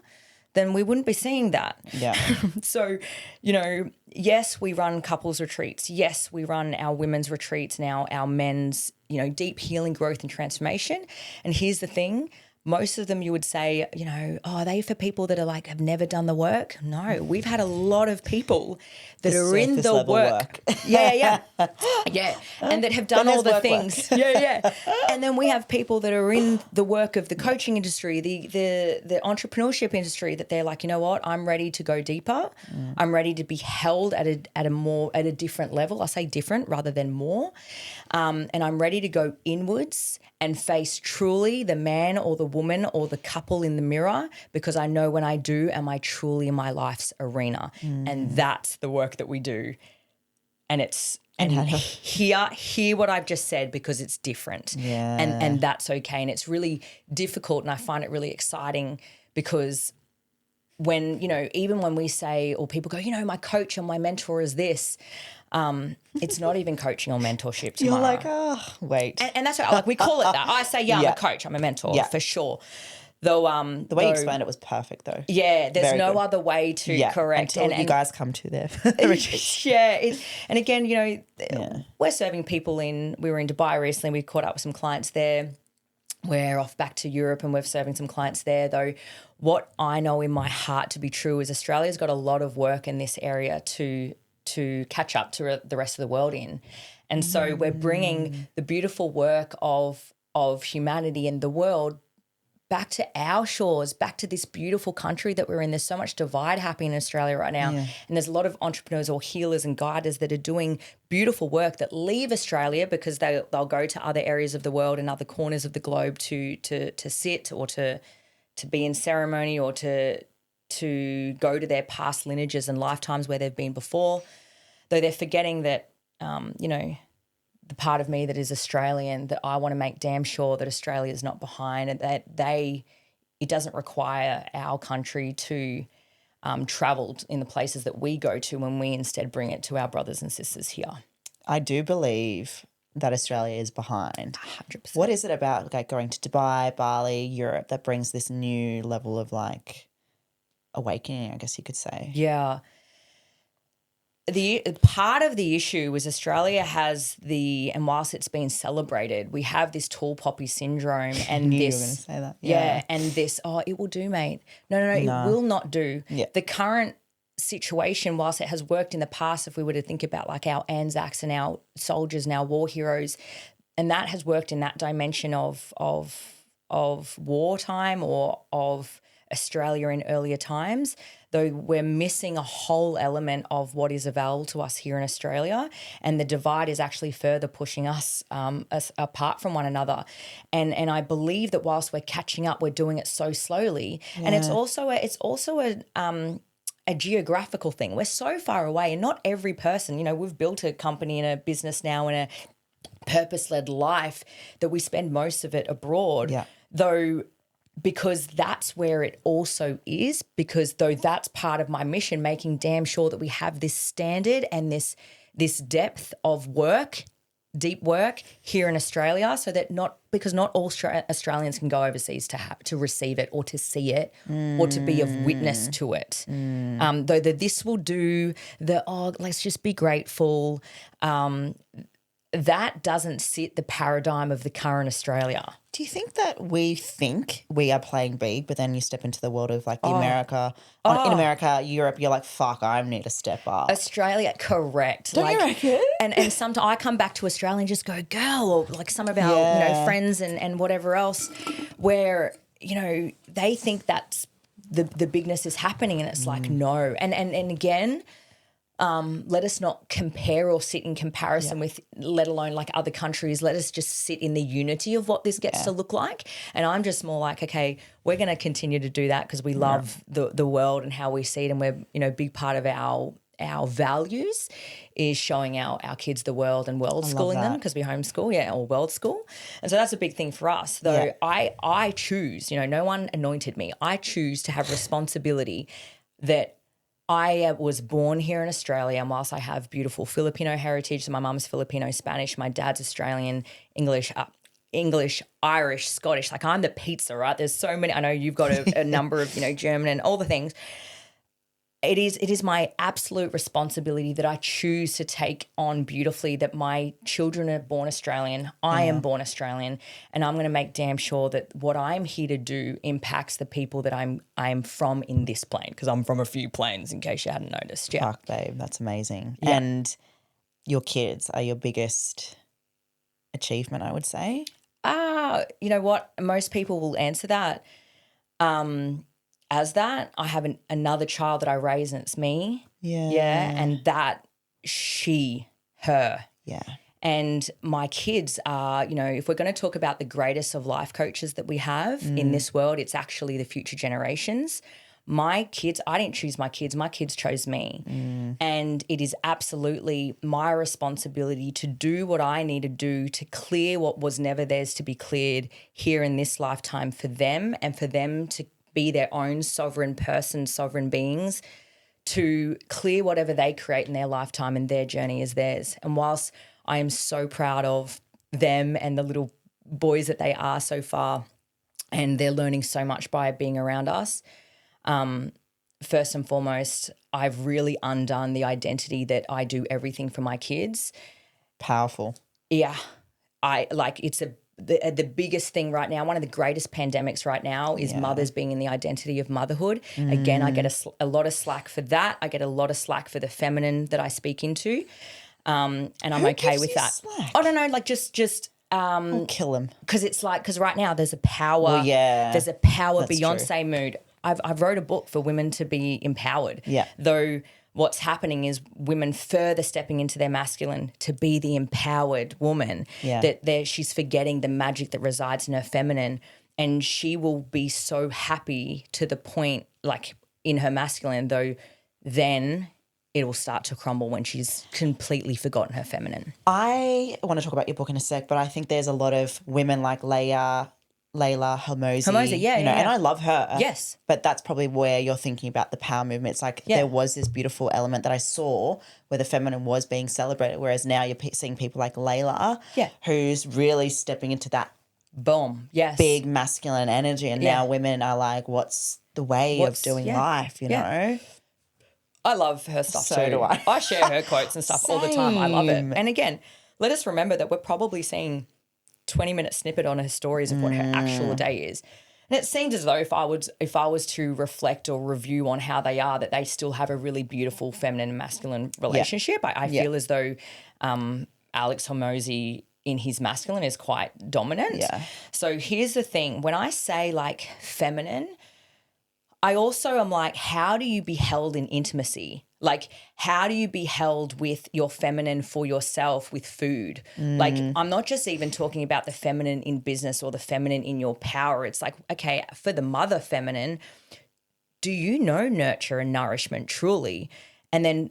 then we wouldn't be seeing that. Yeah. So, yes, we run couples retreats. Yes, we run our women's retreats now, our men's, deep healing, growth and transformation. And here's the thing. Most of them you would say, are they for people that are like have never done the work? No, we've had a lot of people that are in the work. Yeah. And that have done all the things. Yeah. And then we have people that are in the work of the coaching industry, the entrepreneurship industry that they're like, you know what, I'm ready to go deeper. I'm ready to be held at a different level. I say different rather than more. And I'm ready to go inwards and face truly the man or the woman or the couple in the mirror, because I know when I do, am I truly in my life's arena? And that's the work that we do. And hear what I've just said, because it's different. Yeah. And that's okay. And it's really difficult, and I find it really exciting because when, even when we say, or people go, my coach or my mentor is this, it's not even coaching or mentorship, Tamara. You're like, oh, wait. And that's right. Like we call it that. I say, I'm a coach, I'm a mentor for sure. Though the way you explained it was perfect though. Yeah, there's Very no good. other way to correct. Until you guys come to there. And again, we're serving people we were in Dubai recently, we caught up with some clients there. We're off back to Europe and we're serving some clients there, though what I know in my heart to be true is Australia's got a lot of work in this area to catch up to the rest of the world in. And so we're bringing the beautiful work of humanity in the world back to our shores, back to this beautiful country that we're in. There's so much divide happening in Australia right now. Yeah. And there's a lot of entrepreneurs or healers and guiders that are doing beautiful work that leave Australia because they'll go to other areas of the world and other corners of the globe to sit or to be in ceremony or to go to their past lineages and lifetimes where they've been before, though they're forgetting that, the part of me that is Australian, that I want to make damn sure that Australia is not behind and that it doesn't require our country to travel in the places that we go to when we instead bring it to our brothers and sisters here. I do believe that Australia is behind. 100%. What is it about like going to Dubai, Bali, Europe that brings this new level of like awakening, I guess you could say? Yeah. The part of the issue is Australia has and whilst it's been celebrated, we have this tall poppy syndrome and Knew you this. were going to say that. Yeah, and this. Oh, it will do, mate. No, it will not do. Yeah. The current situation, whilst it has worked in the past, if we were to think about like our Anzacs and our soldiers and our war heroes, and that has worked in that dimension of wartime or of Australia in earlier times, though we're missing a whole element of what is available to us here in Australia, and the divide is actually further pushing us apart from one another. And I believe that whilst we're catching up, we're doing it so slowly, and it's also a geographical thing. We're so far away, and not every person. We've built a company and a business now and a purpose-led life that we spend most of it abroad, though. Because that's where it also is, because though that's part of my mission, making damn sure that we have this standard and this depth of work, deep work here in Australia, so that not all Australians can go overseas to receive it or to see it or to be of witness to it. Though this will do let's just be grateful. That doesn't sit the paradigm of the current Australia. Do you think that we think we are playing big, but then you step into the world of like America, in America, Europe, you're like, fuck, I need to step up. Australia, correct. Don't you reckon? And sometimes I come back to Australia and just go, girl, or like some of our friends and whatever else, where, they think that's the bigness is happening, and it's like, no. And again, let us not compare or sit in comparison with, let alone like other countries. Let us just sit in the unity of what this gets to look like. And I'm just more like, okay, we're going to continue to do that because we love the world and how we see it. And we're, big part of our values is showing our kids the world and world schooling them because we homeschool, or world school. And so that's a big thing for us. Though I choose, no one anointed me. I choose to have responsibility that I was born here in Australia, and whilst I have beautiful Filipino heritage, so my mum's Filipino, Spanish, my dad's Australian, English, Irish, Scottish. Like I'm the pizza, right? There's so many. I know you've got a number of, German and all the things. It is my absolute responsibility that I choose to take on beautifully, that my children are born Australian, I am born Australian, and I'm going to make damn sure that what I'm here to do impacts the people that I'm from in this plane, because I'm from a few planes, in case you hadn't noticed. Yeah. Fuck, babe, that's amazing. Yeah. And your kids are your biggest achievement, I would say. You know what? Most people will answer that. As that, I have another child that I raise, and it's me. Yeah. Yeah. And that her. Yeah. And my kids are, if we're going to talk about the greatest of life coaches that we have in this world, it's actually the future generations. My kids, I didn't choose my kids chose me. And it is absolutely my responsibility to do what I need to do to clear what was never theirs to be cleared here in this lifetime for them, and for them to be their own sovereign person, sovereign beings, to clear whatever they create in their lifetime, and their journey is theirs. And whilst I am so proud of them and the little boys that they are so far, and they're learning so much by being around us, first and foremost, I've really undone the identity that I do everything for my kids. Powerful. Yeah. It's the biggest thing right now, one of the greatest pandemics right now is mothers being in the identity of motherhood. Again, I get a lot of slack for that. I get a lot of slack for the feminine that I speak into. And I'm okay with that. Slack? I don't know, like just Kill him. Because right now there's a power. Well, yeah, there's a power that's Beyonce mood. I've wrote a book for women to be empowered. Yeah. Though what's happening is women further stepping into their masculine to be the empowered woman. Yeah. That she's forgetting the magic that resides in her feminine, and she will be so happy to the point, like in her masculine, though then it will start to crumble when she's completely forgotten her feminine. I want to talk about your book in a sec, but I think there's a lot of women like Layla Hormozi, yeah, and I love her. Yes. But that's probably where you're thinking about the power movement. It's like there was this beautiful element that I saw where the feminine was being celebrated, whereas now you're seeing people like Layla, who's really stepping into that boom, yes, big masculine energy, and now women are like, what's the way of doing life, you know? I love her stuff So too. do I. I share her quotes and stuff all the time. I love it. Same. And again, let us remember that we're probably seeing 20-minute snippet on her stories of what her actual day is. And it seems as though if I was to reflect or review on how they are, that they still have a really beautiful feminine and masculine relationship. I feel as though Alex Hormozi in his masculine is quite dominant. Yeah. So here's the thing. When I say like feminine, I also am like, how do you be held in intimacy? Like, how do you be held with your feminine for yourself with food? Like, I'm not just even talking about the feminine in business or the feminine in your power. It's like, okay, for the mother feminine, do you know nurture and nourishment truly? And then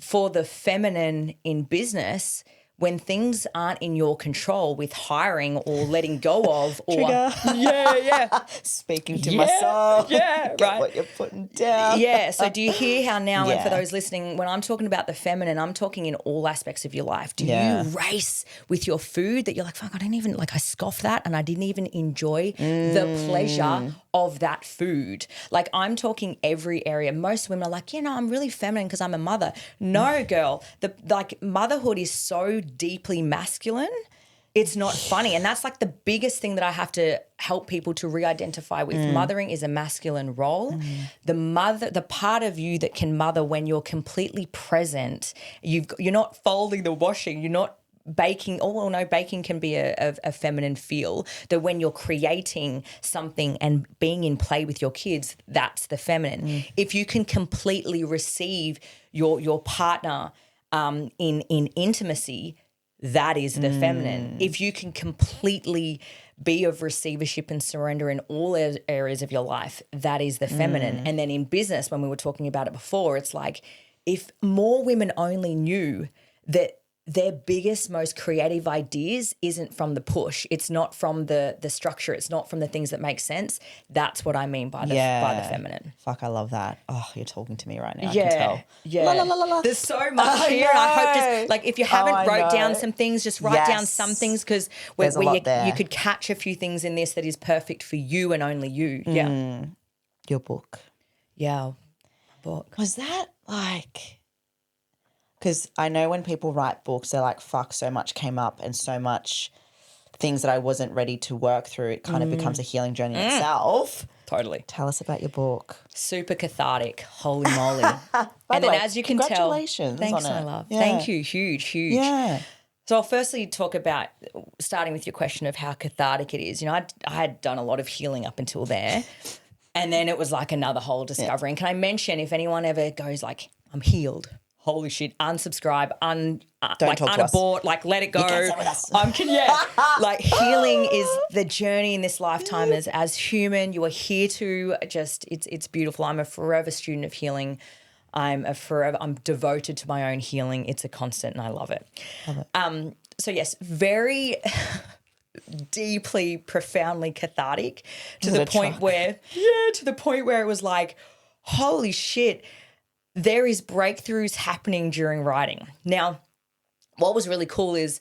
for the feminine in business, when things aren't in your control with hiring or letting go of or Speaking to myself. Yeah, Get right. what you're putting down. Yeah. So do you hear how now, and for Yeah. those listening, when I'm talking about the feminine, I'm talking in all aspects of your life. Do Yeah. you race with your food that you're like, fuck, I didn't even, like I scoffed that and I didn't even enjoy the pleasure of that food. Like I'm talking every area. Most women are like, I'm really feminine because I'm a mother. No, girl. Like motherhood is so deeply masculine. It's not funny. And that's like the biggest thing that I have to help people to re-identify with. Mothering is a masculine role. The part of you that can mother when you're completely present, you're not folding the washing, you're not baking. Oh, well, no, baking can be a feminine feel. That when you're creating something and being in play with your kids, that's the feminine. If you can completely receive your partner in intimacy, that is the feminine. If you can completely be of receivership and surrender in all areas of your life, that is the feminine. And then in business, when we were talking about it before, it's like if more women only knew that their biggest, most creative ideas isn't from the push. It's not from the structure. It's not from the things that make sense. That's what I mean by the feminine. Fuck, I love that. Oh, you're talking to me right now. I can tell. Yeah. La, la, la, la, la. There's so much here. And I hope just like if you haven't I wrote down know. some things, just write down Yes. some things because There's a lot there. you could catch a few things in this that is perfect for you and only you. Yeah. Your book. Yeah. Book. Was that like... Because I know when people write books, they're like, fuck, so much came up and so much things that I wasn't ready to work through. It kind of becomes a healing journey in itself. Totally. Tell us about your book. Super cathartic. Holy moly. By And the then way, as you can tell. congratulations Thanks, on my it. love. Yeah. Thank you. Huge. Yeah. So I'll firstly talk about, starting with your question of how cathartic it is. I had done a lot of healing up until there. And then it was like another whole discovery. And can I mention, if anyone ever goes like, I'm healed, holy shit, unsubscribe, Don't talk to us. unabort, like let it go. You can't sit with us. Like healing is the journey in this lifetime as human. You are here to just, it's beautiful. I'm a forever student of healing. I'm devoted to my own healing. It's a constant and I love it. So yes, very deeply, profoundly cathartic to the point where it was like, holy shit, there is breakthroughs happening during writing. Now, what was really cool is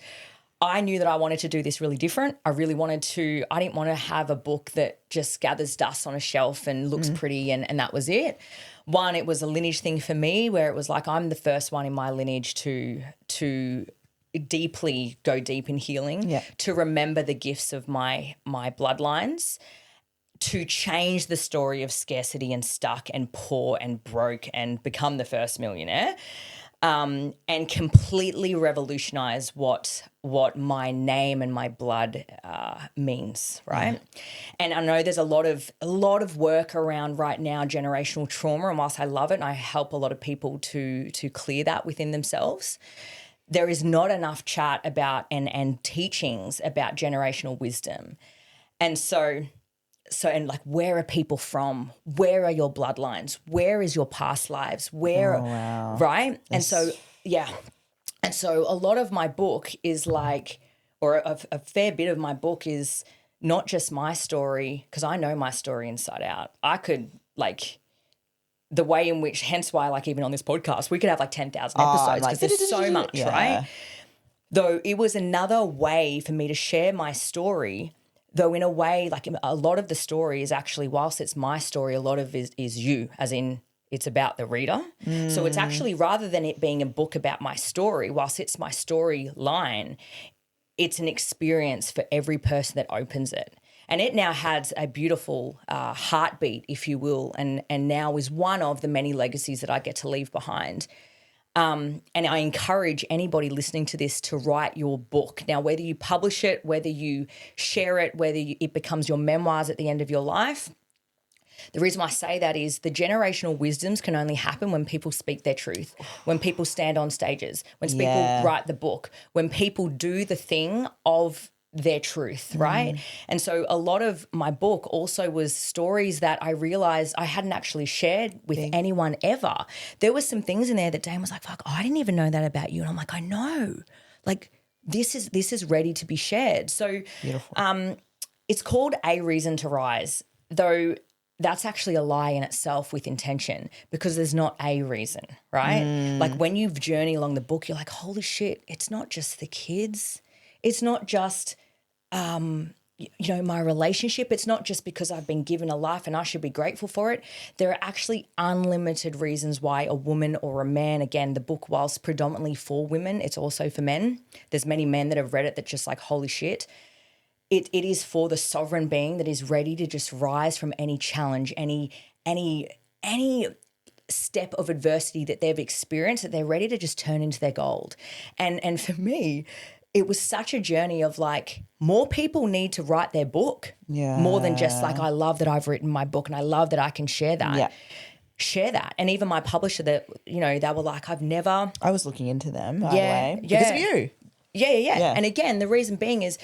I knew that I wanted to do this really different. I didn't want to have a book that just gathers dust on a shelf and looks pretty and that was it. One, it was a lineage thing for me where it was like I'm the first one in my lineage to deeply go deep in healing, to remember the gifts of my bloodlines, to change the story of scarcity and stuck and poor and broke and become the first millionaire. and completely revolutionize what my name and my blood means, right? And I know there's a lot of work around right now generational trauma, and whilst I love it and I help a lot of people to clear that within themselves, there is not enough chat about and teachings about generational wisdom. And so and like, where are people from? Where are your bloodlines? Where is your past lives? Right? And so, yeah. And so a lot of my book is like, or a fair bit of my book is not just my story, because I know my story inside out. I could like the way in which, hence why, like even on this podcast, we could have like 10,000 episodes because there's so much, right? Though it was another way for me to share my story, though in a way, like a lot of the story is actually, whilst it's my story, a lot of it is you, as in it's about the reader. So it's actually, rather than it being a book about my story, whilst it's my storyline, it's an experience for every person that opens it. And it now has a beautiful heartbeat, if you will, and now is one of the many legacies that I get to leave behind. And I encourage anybody listening to this to write your book. Now, whether you publish it, whether you share it, it becomes your memoirs at the end of your life, the reason why I say that is the generational wisdoms can only happen when people speak their truth, when people stand on stages, when people write the book, when people do the thing of their truth, right? And so a lot of my book also was stories that I realized I hadn't actually shared with anyone ever. There were some things in there that Dane was like, fuck, I didn't even know that about you. And I'm like, I know. Like, this is ready to be shared. So it's called A Reason to Rise, though that's actually a lie in itself with intention, because there's not a reason, right? Like when you've journeyed along the book, you're like, holy shit, it's not just the kids. It's not just, my relationship. It's not just because I've been given a life and I should be grateful for it. There are actually unlimited reasons why a woman or a man, again, the book, whilst predominantly for women, it's also for men. There's many men that have read it that just like, holy shit. It is for the sovereign being that is ready to just rise from any challenge, any step of adversity that they've experienced, that they're ready to just turn into their gold. And for me, it was such a journey of like, more people need to write their book more than just like, I love that I've written my book and I love that I can share that. Yeah. Share that. And even my publisher that, they were like, I was looking into them, by the way, because of you. Yeah. And again, the reason being is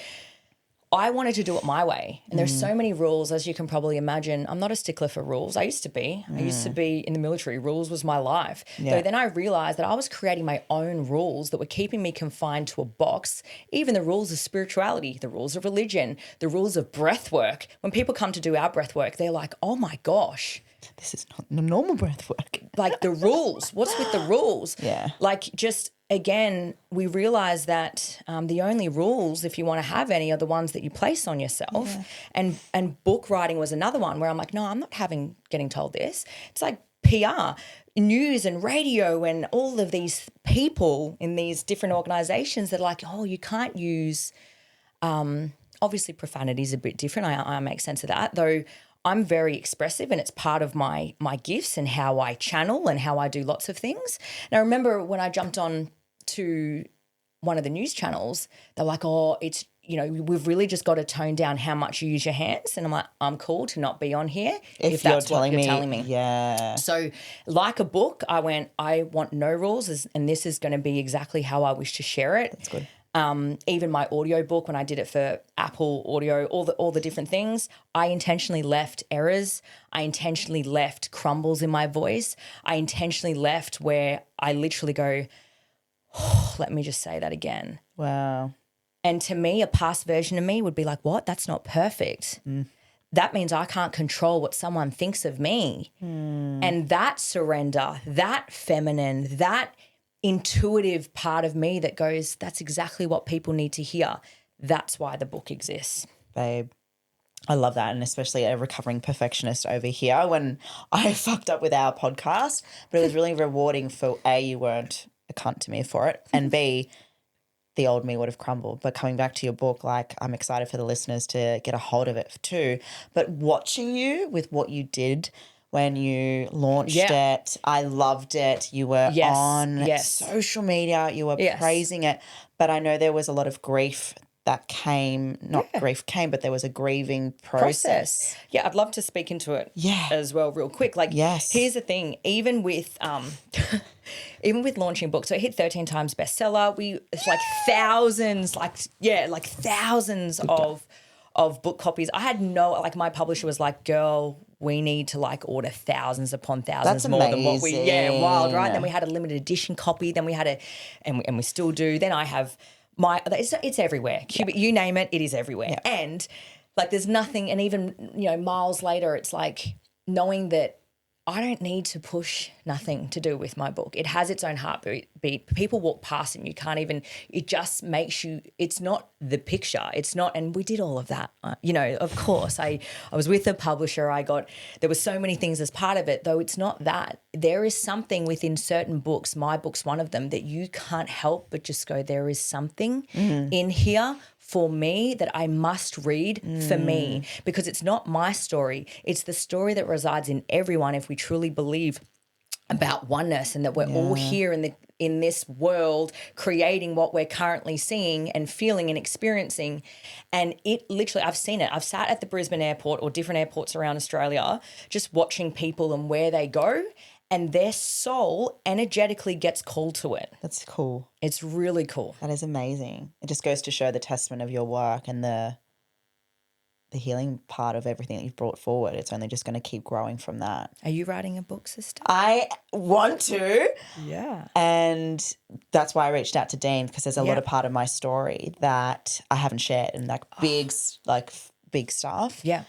I wanted to do it my way. And there's so many rules, as you can probably imagine. I'm not a stickler for rules. I used to be. I used to be in the military. Rules was my life. Yeah. Though then I realized that I was creating my own rules that were keeping me confined to a box. Even the rules of spirituality, the rules of religion, the rules of breath work. When people come to do our breath work, they're like, oh my gosh. This is not normal breath work. Like the rules. What's with the rules? Yeah. Like just... Again, we realize that the only rules, if you want to have any, are the ones that you place on yourself. Yeah. And book writing was another one where I'm like, no, I'm not getting told this. It's like PR, news and radio and all of these people in these different organizations that are like, oh, you can't use, obviously profanity is a bit different. I make sense of that, though. I'm very expressive and it's part of my gifts and how I channel and how I do lots of things. And I remember when I jumped on to one of the news channels, they're like, oh, it's, we've really just got to tone down how much you use your hands. And I'm like, I'm cool to not be on here if that's what you're telling me. Yeah. So like a book, I want no rules and this is going to be exactly how I wish to share it. That's good. Even my audio book, when I did it for Apple Audio, all the different things, I intentionally left errors. I intentionally left crumbles in my voice. I intentionally left where I literally go, oh, let me just say that again. Wow. And to me, a past version of me would be like, what? That's not perfect. That means I can't control what someone thinks of me. And that surrender, that feminine, that intuitive part of me that goes, that's exactly what people need to hear. That's why the book exists. Babe, I love that. And especially a recovering perfectionist over here when I fucked up with our podcast, but it was really rewarding for A, you weren't a cunt to me for it, and B, the old me would have crumbled. But coming back to your book, like I'm excited for the listeners to get a hold of it too. But watching you with what you did when you launched it. I loved it. You were on social media. You were praising it. But I know there was a lot of grief that came, grief came, but there was a grieving process. Yeah, I'd love to speak into it as well real quick. Like, here's the thing, even with launching books, so it hit 13 times bestseller. It's like thousands, thousands of book copies. I had my publisher was like, girl, we need to order thousands upon thousands more than what wild, right? Then we had a limited edition copy. Then we had and we still do. Then I have it's everywhere. You name it, it is everywhere. Yeah. And there's nothing, and even, miles later, it's like knowing that I don't need to push nothing to do with my book. It has its own heartbeat. People walk past and you can't even, it just makes you, it's not the picture. It's not, and we did all of that. Of course, I was with a publisher. There were so many things as part of it, though it's not that. There is something within certain books, my book's one of them, that you can't help but just go, there is something in here for me that I must read for me, because it's not my story. It's the story that resides in everyone if we truly believe about oneness and that we're all here in this world creating what we're currently seeing and feeling and experiencing. And it literally, I've seen it. I've sat at the Brisbane airport or different airports around Australia just watching people and where they go, and their soul energetically gets called to it. That's cool. It's really cool. That is amazing. It just goes to show the testament of your work and the healing part of everything that you've brought forward. It's only just going to keep growing from that. Are you writing a book, sister? I want to. Yeah. And that's why I reached out to Dean, because there's a lot of part of my story that I haven't shared, and big stuff. Yeah.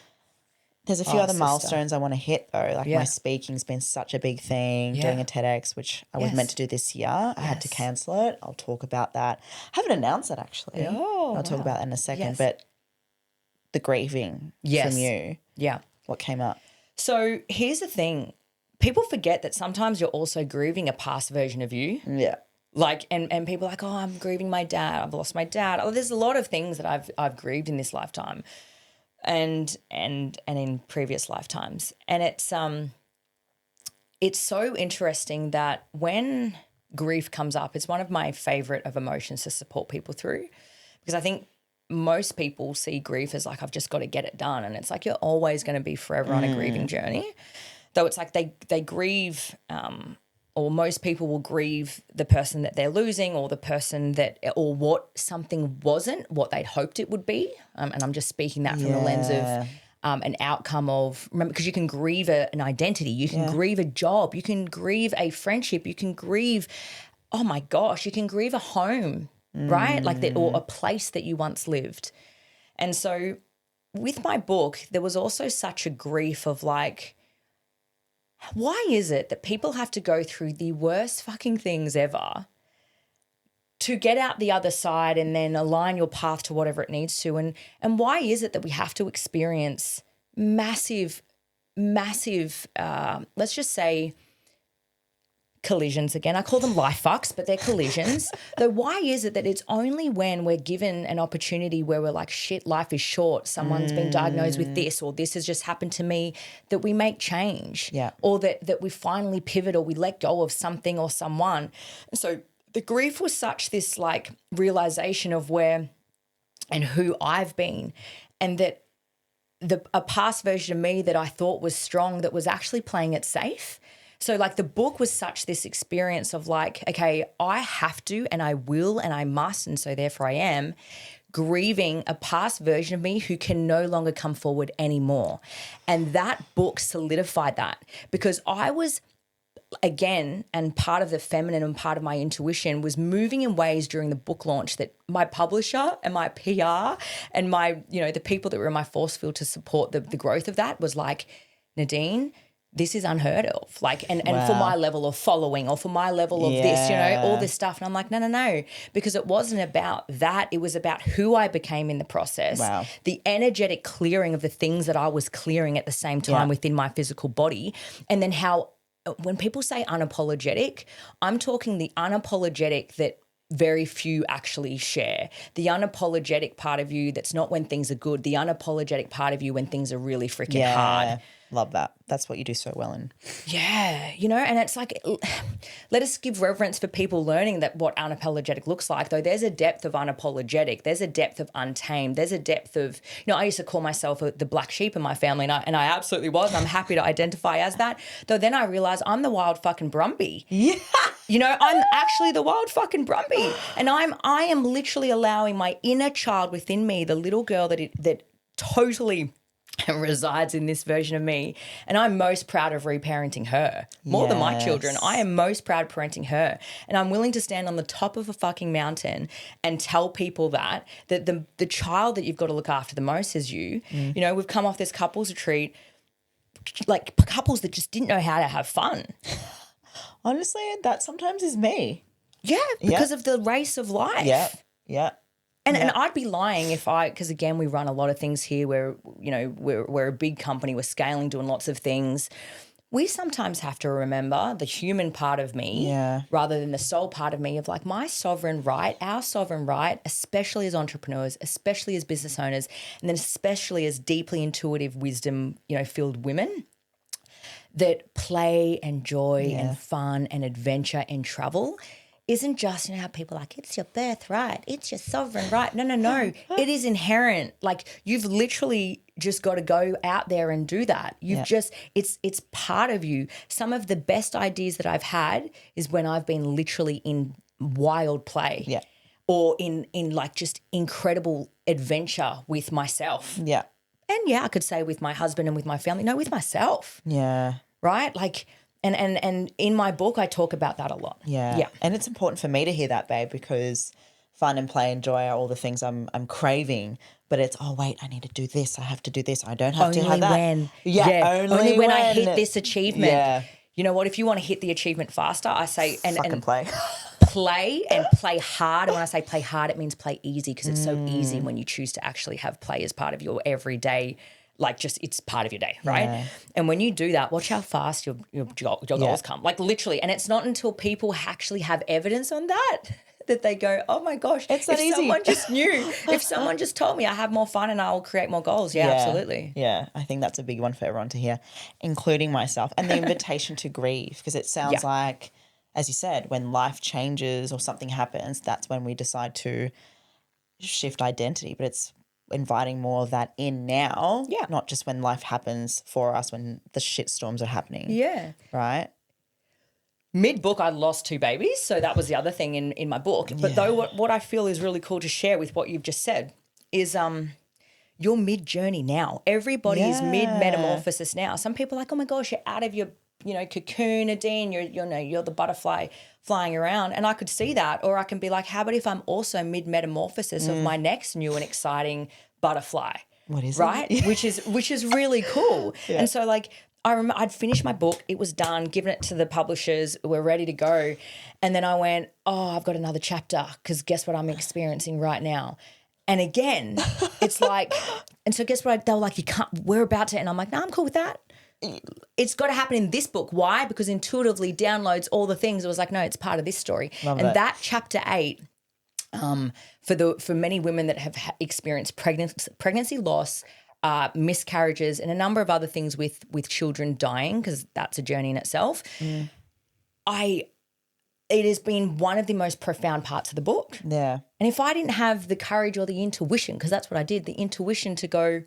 There's a few other milestones I want to hit though. My speaking's been such a big thing, doing a TEDx, which I was meant to do this year. I had to cancel it. I'll talk about that. I haven't announced it actually. I'll talk about that in a second. But the grieving from you. Yeah. What came up? So here's the thing. People forget that sometimes you're also grieving a past version of you. Yeah. And people are like, oh, I'm grieving my dad. I've lost my dad. Oh, there's a lot of things that I've grieved in this lifetime. And in previous lifetimes. And it's so interesting that when grief comes up, it's one of my favorite of emotions to support people through, because I think most people see grief as I've just got to get it done. And it's you're always going to be forever on a grieving journey. Though it's they grieve, or most people will grieve the person that they're losing, or the person or what something wasn't what they'd hoped it would be. And I'm just speaking that from the lens of an outcome of, remember, because you can grieve an identity, you can grieve a job, you can grieve a friendship, you can grieve, oh my gosh, you can grieve a home, right? Or a place that you once lived. And so with my book, there was also such a grief of why is it that people have to go through the worst fucking things ever to get out the other side and then align your path to whatever it needs to? And why is it that we have to experience massive, let's just say, collisions again? I call them life fucks, but they're collisions. Though why is it that it's only when we're given an opportunity where we're like, shit, life is short, someone's been diagnosed with this, or this has just happened to me, that we make change, or that we finally pivot, or we let go of something or someone? So the grief was such this realization of where and who I've been, and that a past version of me that I thought was strong, that was actually playing it safe. So the book was such this experience of okay, I have to, and I will, and I must, and so therefore I am grieving a past version of me who can no longer come forward anymore. And that book solidified that, because I was, again, and part of the feminine and part of my intuition was moving in ways during the book launch that my publisher and my PR and my, the people that were in my force field to support the growth of that was Nadine, this is unheard of. And for my level of following, or for my level of this, all this stuff. And I'm like, no, because it wasn't about that. It was about who I became in the process. Wow. The energetic clearing of the things that I was clearing at the same time within my physical body. And then how, when people say unapologetic, I'm talking the unapologetic that very few actually share. The unapologetic part of you that's not when things are good, the unapologetic part of you when things are really freaking hard. Love that. That's what you do so well in. Yeah, and it's like, let us give reverence for people learning that what unapologetic looks like, though there's a depth of unapologetic, there's a depth of untamed, there's a depth of, I used to call myself the black sheep in my family, and I absolutely was, and I'm happy to identify as that, though then I realised I'm the wild fucking Brumby. Yeah. I'm actually the wild fucking Brumby, and I am literally allowing my inner child within me, the little girl that totally resides in this version of me, and I'm most proud of reparenting her more than my children. I am most proud parenting her, and I'm willing to stand on the top of a fucking mountain and tell people that the child that you've got to look after the most is you. We've come off this couples retreat, like couples that just didn't know how to have fun. Honestly, that sometimes is me. Yeah, because of the race of life. Yeah. And I'd be lying if because again, we run a lot of things here where, we're a big company, we're scaling, doing lots of things. We sometimes have to remember the human part of me rather than the soul part of me of like my sovereign right, our sovereign right, especially as entrepreneurs, especially as business owners, and then especially as deeply intuitive wisdom, filled women that play and joy and fun and adventure and travel isn't just, how people are like, it's your birthright, it's your sovereign right. No. It is inherent. Like you've literally just got to go out there and do that. It's part of you. Some of the best ideas that I've had is when I've been literally in wild play. Yeah. Or in like just incredible adventure with myself. Yeah. And I could say with my husband and with my family. No, with myself. Yeah. Right? Like, and in my book, I talk about that a lot. Yeah. And it's important for me to hear that, babe, because fun and play and joy are all the things I'm craving. But it's, oh, wait, I need to do this. I have to do this. I don't have to have that. Only when I hit this achievement. Yeah. You know what? If you want to hit the achievement faster, I say and play. Play and play hard. And when I say play hard, it means play easy because it's so easy when you choose to actually have play as part of your everyday, like just it's part of your day, right? Yeah. And when you do that, watch how fast your goals come. Like literally. And it's not until people actually have evidence on that they go, oh my gosh, it's not easy. Someone just knew, if someone just told me I have more fun and I will create more goals. Yeah, absolutely. Yeah, I think that's a big one for everyone to hear, including myself. And the invitation to grieve, because it sounds like, as you said, when life changes or something happens, that's when we decide to shift identity. But it's inviting more of that in now, not just when life happens for us, when the shitstorms are happening. Yeah. Right? Mid-book, I lost 2 babies, so that was the other thing in my book. But though what I feel is really cool to share with what you've just said is your mid-journey now. Everybody is mid-metamorphosis now. Some people are like, oh my gosh, you're out of your cocoon, Nadine, you're the butterfly flying around. And I could see that. Or I can be like, how about if I'm also mid-metamorphosis of my next new and exciting butterfly? What is right? it? Which is really cool. Yeah. And so like I remember I'd finished my book, it was done, given it to the publishers, we're ready to go. And then I went, oh, I've got another chapter because guess what I'm experiencing right now? And again, it's like, and so guess what? They were like, you can't, we're about to, and I'm like, no, I'm cool with that. It's got to happen in this book. Why? Because intuitively downloads all the things. It was like, no, it's part of this story. Love and it. that chapter 8, for many women that have experienced pregnancy loss, miscarriages, and a number of other things with children dying, because that's a journey in itself. It has been one of the most profound parts of the book. Yeah. And if I didn't have the courage or the intuition, because that's what I did, the intuition to go,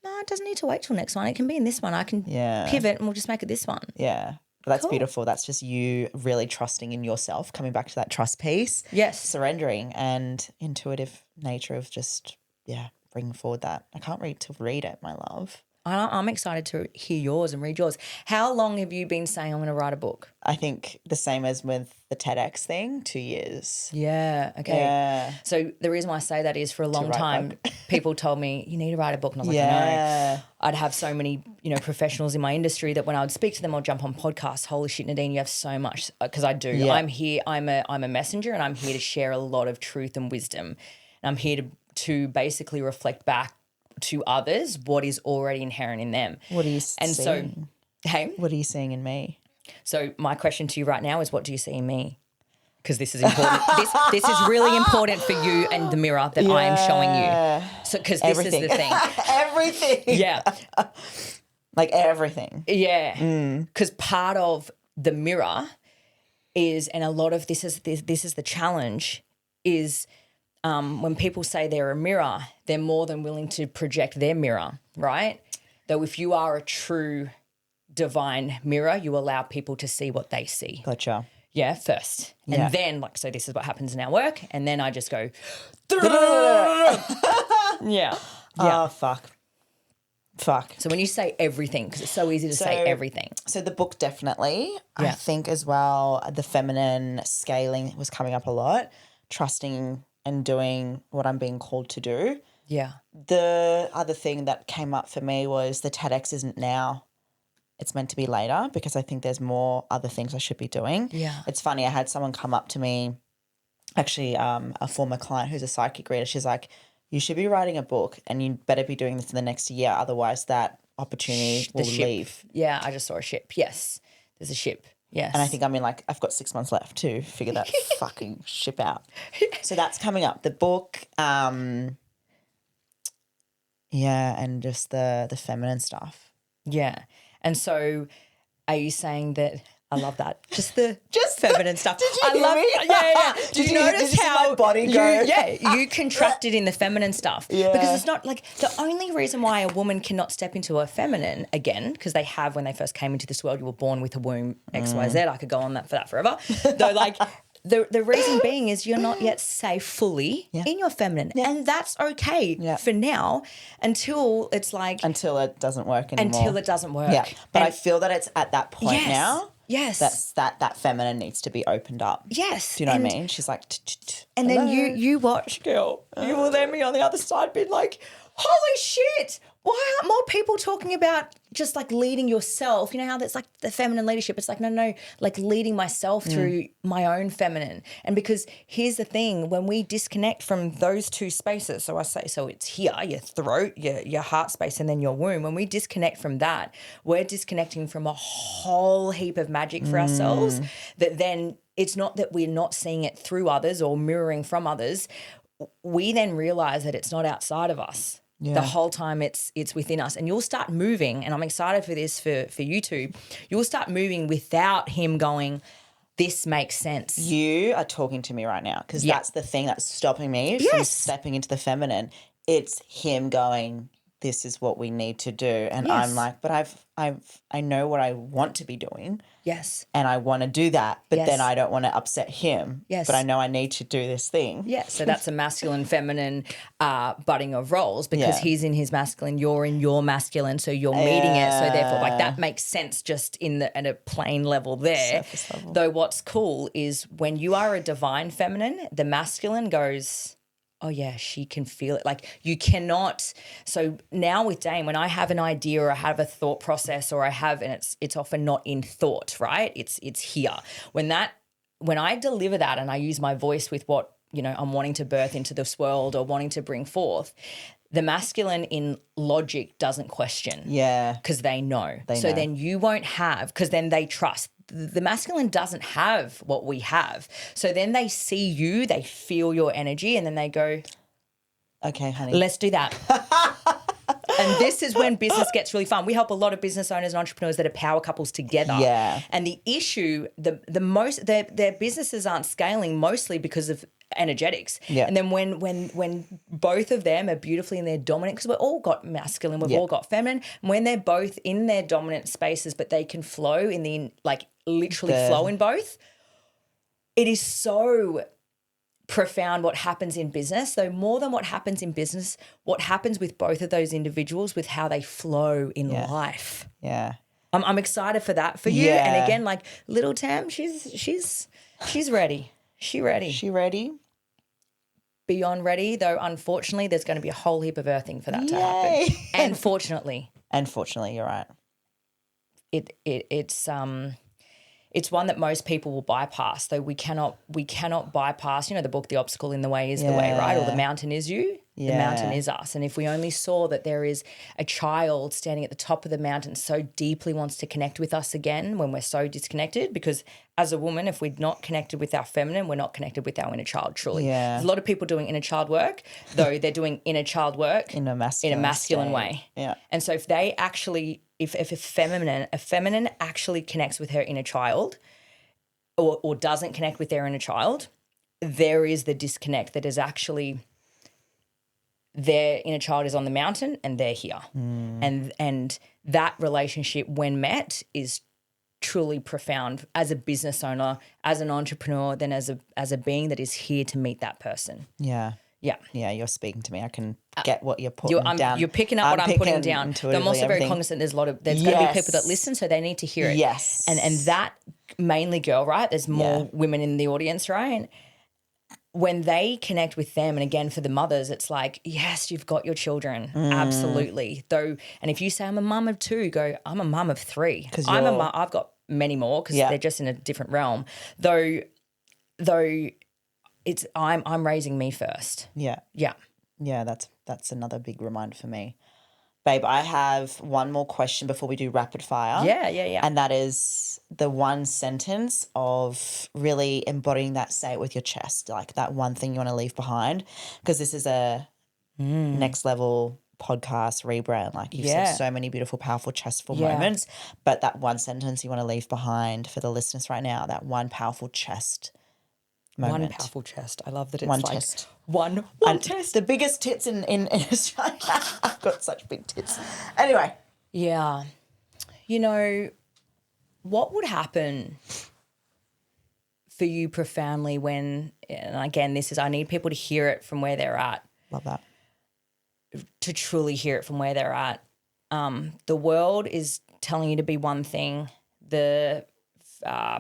no, it doesn't need to wait till next one. It can be in this one. I can pivot and we'll just make it this one. Yeah. But that's beautiful. That's just you really trusting in yourself, coming back to that trust piece. Yes. Surrendering and intuitive nature of just, bringing forward that. I can't wait to read it, my love. I'm excited to hear yours and read yours. How long have you been saying I'm going to write a book? I think the same as with the TEDx thing, 2 years. Yeah, okay. Yeah. So the reason why I say that is for a long time people told me, you need to write a book. And I was like, no. I'd have so many, professionals in my industry that when I would speak to them or jump on podcasts, holy shit, Nadine, you have so much, because I do. Yeah. I'm here, I'm a messenger, and I'm here to share a lot of truth and wisdom. And I'm here to basically reflect back to others what is already inherent in them. What are you seeing? So, hey? What are you seeing in me? So my question to you right now is, what do you see in me? because this is important. This is really important for you and the mirror that I am showing you. So because this is the thing. Everything. Yeah. Like everything. Yeah. Because part of the mirror is, and a lot of this is the challenge, is when people say they're a mirror, they're more than willing to project their mirror, right? Though if you are a true divine mirror, you allow people to see what they see. Gotcha. Yeah, first. Yeah. And then, like, so this is what happens in our work. And then I just go, yeah. Oh, fuck. So when you say everything, because it's so easy to say everything. So the book definitely, I think as well, the feminine scaling was coming up a lot, trusting and doing what I'm being called to do. Yeah. The other thing that came up for me was the TEDx isn't now. It's meant to be later, because I think there's more other things I should be doing. Yeah. It's funny, I had someone come up to me, actually a former client who's a psychic reader. She's like, you should be writing a book and you better be doing this in the next year. Otherwise that opportunity will leave. Yeah, I just saw a ship. Yes, there's a ship. Yes. And I think I've got 6 months left to figure that fucking ship out. So that's coming up. The book, and just the feminine stuff. Yeah. And so are you saying that I love that. Just feminine stuff. Did you hear me? Yeah. Did you notice how my body go? You contracted in the feminine stuff. Yeah. Because it's not like the only reason why a woman cannot step into a feminine again, because they have when they first came into this world, you were born with a womb, XYZ. I could go on that forever. Though like the reason being is you're not yet safe fully in your feminine. Yeah. And that's okay for now until it's like until it doesn't work anymore. Until it doesn't work. Yeah. But I feel that it's at that point now. Yes. That feminine needs to be opened up. Yes. Do you know what I mean? She's like, and then you watch, girl. You will then be on the other side being like, holy shit, why aren't more people talking about just like leading yourself? You know how that's like the feminine leadership. It's like, no, like leading myself through my own feminine. And because here's the thing, when we disconnect from those two spaces, so it's here, your throat, your heart space, and then your womb. When we disconnect from that, we're disconnecting from a whole heap of magic for ourselves that then it's not that we're not seeing it through others or mirroring from others. We then realize that it's not outside of us. Yeah. The whole time it's within us, and you'll start moving, and I'm excited for this for you two. You'll start moving without him going, this makes sense. You are talking to me right now because that's the thing that's stopping me from stepping into the feminine. It's him going, this is what we need to do. And I'm like, but I know what I want to be doing. Yes. And I want to do that, but then I don't want to upset him. Yes. But I know I need to do this thing. Yeah. So that's a masculine, feminine butting of roles because he's in his masculine, you're in your masculine, so you're meeting it. So therefore, like that makes sense just at a plain level there. Surface level. Though what's cool is when you are a divine feminine, the masculine goes, oh, yeah, she can feel it. Like you cannot. So now with Dane, when I have an idea or I have a thought process or and it's often not in thought, right? It's here. When I deliver that and I use my voice with what, I'm wanting to birth into this world or wanting to bring forth, the masculine in logic doesn't question. Yeah. Because they know. So then you won't have, because then they trust. The masculine doesn't have what we have. So then they see you, they feel your energy, and then they go, okay, honey, let's do that. And this is when business gets really fun. We help a lot of business owners and entrepreneurs that are power couples together. Yeah. And the issue, their businesses aren't scaling mostly because of energetics. Yeah. And then when both of them are beautifully in their dominant, because we've all got masculine, we've all got feminine, and when they're both in their dominant spaces, but they can flow in the literally flow in both, it is so profound what happens in business. Though more than what happens in business, what happens with both of those individuals with how they flow in life. Yeah. I'm excited for that for you. Yeah. And again, like little Tam, she's ready. She ready. She ready? Beyond ready, though unfortunately there's going to be a whole heap of earthing for that to happen. And fortunately. Unfortunately, you're right. It's one that most people will bypass, though we cannot bypass, the book The Obstacle in the Way is the Way, right? Or the mountain is you. The mountain is us. And if we only saw that there is a child standing at the top of the mountain so deeply wants to connect with us again when we're so disconnected, because as a woman, if we're not connected with our feminine, we're not connected with our inner child, truly. Yeah. There's a lot of people doing inner child work, though they're doing inner child work in a masculine way. Yeah. And so if they actually, if a feminine actually connects with her inner child or doesn't connect with their inner child, there is the disconnect that is actually their inner child is on the mountain and they're here. And that relationship when met is truly profound as a business owner, as an entrepreneur, then as a being that is here to meet that person. Yeah. Yeah. Yeah, you're speaking to me. I can get what you're putting down. You're picking up what I'm putting down. But I'm also very cognizant there's going to be people that listen, so they need to hear it. Yes. And that mainly girl, right? There's more women in the audience, right? When they connect with them, and again for the mothers, it's like, yes, you've got your children, absolutely. Though, and if you say I'm a mum of 2, go, I'm a mum of 3. Because I've got many more because they're just in a different realm. Though it's I'm raising me first. Yeah. Yeah. Yeah, that's another big reminder for me. Babe, I have one more question before we do rapid fire. Yeah. And that is the one sentence of really embodying that, say it with your chest, like that one thing you want to leave behind, because this is a next level podcast rebrand. Like you've said so many beautiful, powerful, chestful moments, but that one sentence you want to leave behind for the listeners right now, that one powerful chest moment. One powerful chest. I love that it's One like chest. one chest. The biggest tits in Australia. I've got such big tits. Anyway. Yeah. You know, what would happen for you profoundly when, and again, I need people to hear it from where they're at. Love that. To truly hear it from where they're at. The world is telling you to be one thing. The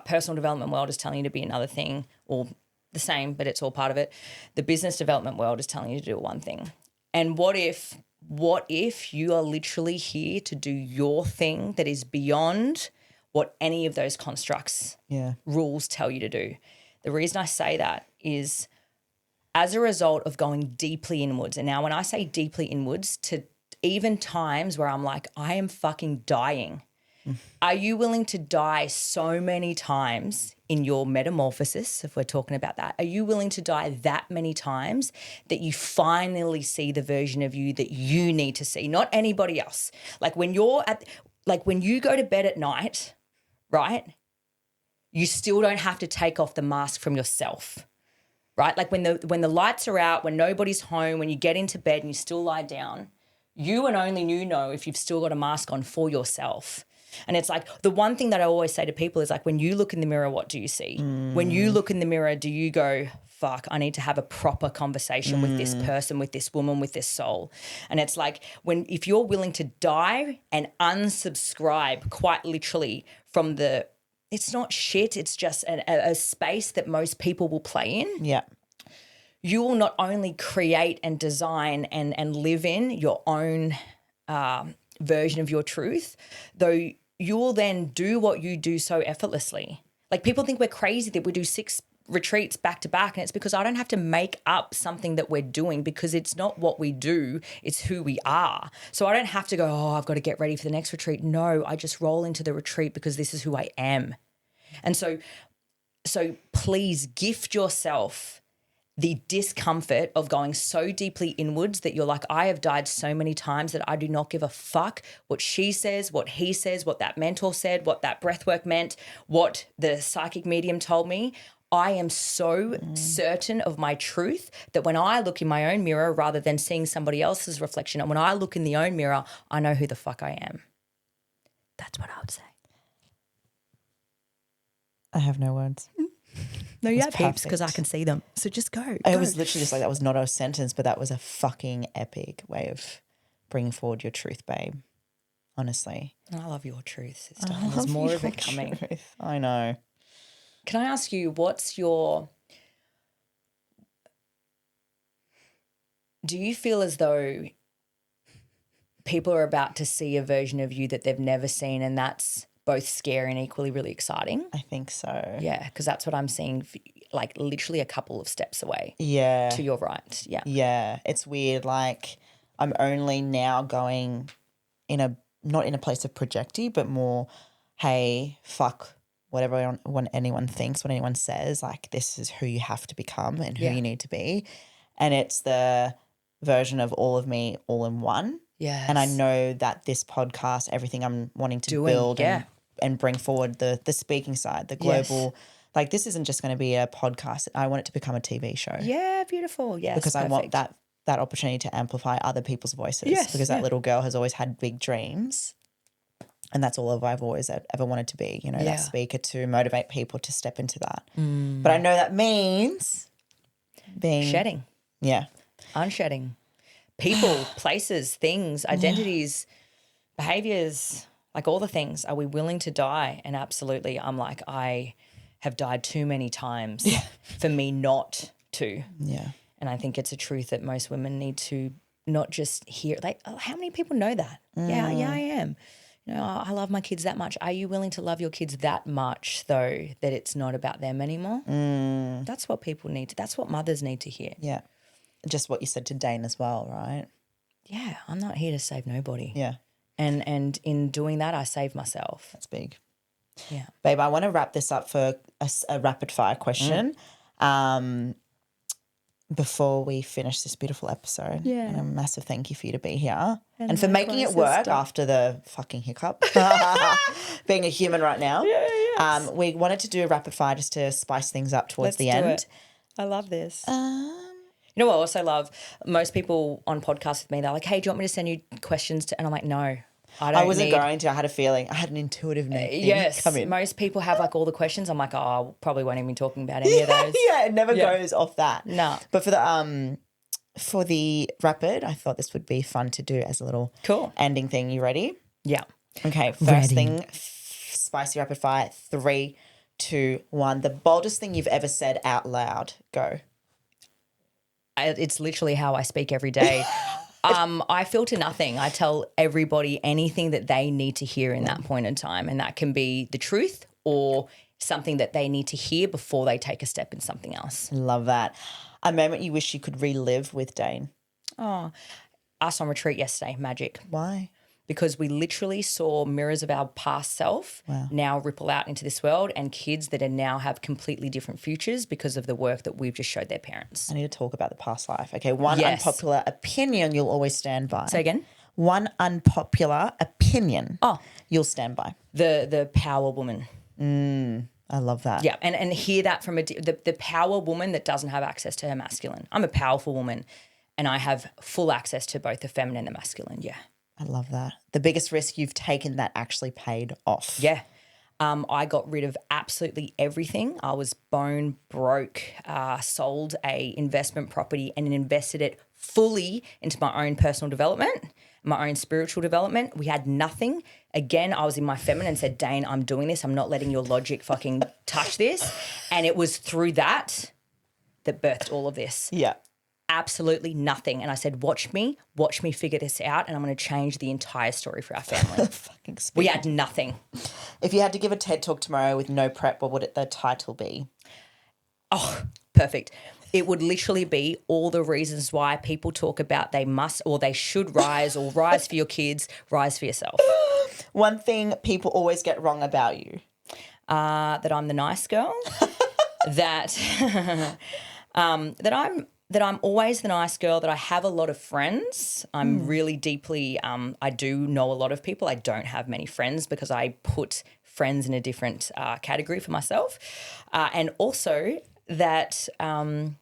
personal development world is telling you to be another thing, or the same, but it's all part of it. The business development world is telling you to do one thing. And what if you are literally here to do your thing that is beyond what any of those constructs, rules tell you to do? The reason I say that is as a result of going deeply inwards. And now when I say deeply inwards, to even times where I'm like, I am fucking dying. Are you willing to die so many times in your metamorphosis, if we're talking about that? Are you willing to die that many times that you finally see the version of you that you need to see, not anybody else? Like when you go to bed at night, right, you still don't have to take off the mask from yourself, right? Like when the lights are out, when nobody's home, when you get into bed and you still lie down, you and only you know if you've still got a mask on for yourself. And it's like the one thing that I always say to people is like, when you look in the mirror, what do you see? When you look in the mirror, do you go, fuck, I need to have a proper conversation with this person, with this woman, with this soul? And it's like if you're willing to die and unsubscribe quite literally from it's not shit, it's just a space that most people will play in. Yeah. You will not only create and design and live in your own version of your truth, though you will then do what you do so effortlessly. Like people think we're crazy that we do 6 retreats back to back, and it's because I don't have to make up something that we're doing, because it's not what we do, it's who we are. So I don't have to go, I've got to get ready for the next retreat. No, I just roll into the retreat because this is who I am. And so please gift yourself the discomfort of going so deeply inwards that you're like, I have died so many times that I do not give a fuck what she says, what he says, what that mentor said, what that breathwork meant, what the psychic medium told me. I am so certain of my truth that when I look in my own mirror, rather than seeing somebody else's reflection, and when I look in the own mirror, I know who the fuck I am. That's what I would say. I have no words. No, you have heaps because I can see them. So just go. It was literally just like, that was not a sentence, but that was a fucking epic way of bringing forward your truth, babe. Honestly. I love your truth, sister. And there's more of it coming. Truth. I know. Can I ask you, do you feel as though people are about to see a version of you that they've never seen, and that's both scary and equally really exciting? I think so. Yeah, because that's what I'm seeing. like literally a couple of steps away Yeah. to your right. Yeah. Yeah. It's weird. Like I'm only now going not in a place of projecty, but more, hey, fuck whatever when anyone thinks, what anyone says, like this is who you have to become and who you need to be. And it's the version of all of me all in one. Yes. And I know that this podcast, everything I'm wanting to build and bring forward, the speaking side, the global, like this isn't just going to be a podcast. I want it to become a TV show. Yeah, beautiful. Yes, because I want perfect. that opportunity to amplify other people's voices. Yes, because that little girl has always had big dreams. And that's all I've always ever wanted to be, you know, that speaker to motivate people to step into that. But I know that means being... Shedding. Yeah. Unshedding. People, places, things, identities, behaviors, like all the things. Are we willing to die? And absolutely, I'm like, I have died too many times for me not to. Yeah. And I think it's a truth that most women need to not just hear. Like, oh, how many people know that? Yeah, I am. You know, I love my kids that much. Are you willing to love your kids that much, though, that it's not about them anymore? That's what people need. That's what mothers need to hear. Yeah. Just what you said to Dane as well, right? Yeah, I'm not here to save nobody. Yeah. And in doing that, I save myself. That's big. Yeah. Babe, I want to wrap this up for a rapid fire question. Before we finish this beautiful episode. Yeah. And a massive thank you for you to be here. And for likewise, making it work sister. after the fucking hiccup. Being a human right now. Yeah. We wanted to do a rapid fire just to spice things up towards the end. It. I love this. You know what I also love? Most people on podcasts with me, they're like, hey, do you want me to send you questions? And I'm like, no. I wasn't going to. I had a feeling. I had an intuitive need yes, come in. most people have like all the questions. I'm like, oh, I probably won't even be talking about any of those. Yeah, it never goes off that. No. But for the rapid, I thought this would be fun to do as a little ending thing. You ready? Yeah. Okay, first thing, spicy rapid fire, 3, 2, 1. The boldest thing you've ever said out loud. Go. It's literally how I speak every day. I filter nothing. I tell everybody anything that they need to hear in that point in time, and that can be the truth or something that they need to hear before they take a step in something else. Love that. A moment you wish you could relive with Dane. Oh, us on retreat yesterday, magic. Why? Because we literally saw mirrors of our past self now ripple out into this world, and kids that are now have completely different futures because of the work that we've just showed their parents. I need to talk about the past life. Okay, one unpopular opinion you'll always stand by. Say again? One unpopular opinion you'll stand by. The power woman. I love that. Yeah, and hear that from the power woman that doesn't have access to her masculine. I'm a powerful woman, and I have full access to both the feminine and the masculine, I love that. The biggest risk you've taken that actually paid off. Yeah. I got rid of absolutely everything. I was bone broke, sold a investment property and invested it fully into my own personal development, my own spiritual development. We had nothing. Again, I was in my feminine and said, Dane, I'm doing this. I'm not letting your logic fucking touch this. And it was through that birthed all of this. Yeah. Absolutely nothing. And I said, watch me figure this out, and I'm going to change the entire story for our family. Fucking we had nothing. If you had to give a TED Talk tomorrow with no prep, what would the title be? Oh, perfect. It would literally be all the reasons why people talk about they must or they should rise, or rise for your kids, rise for yourself. One thing people always get wrong about you. That I'm the nice girl. that I'm always the nice girl, that I have a lot of friends. I'm really deeply, I do know a lot of people. I don't have many friends because I put friends in a different category for myself. And also that I'm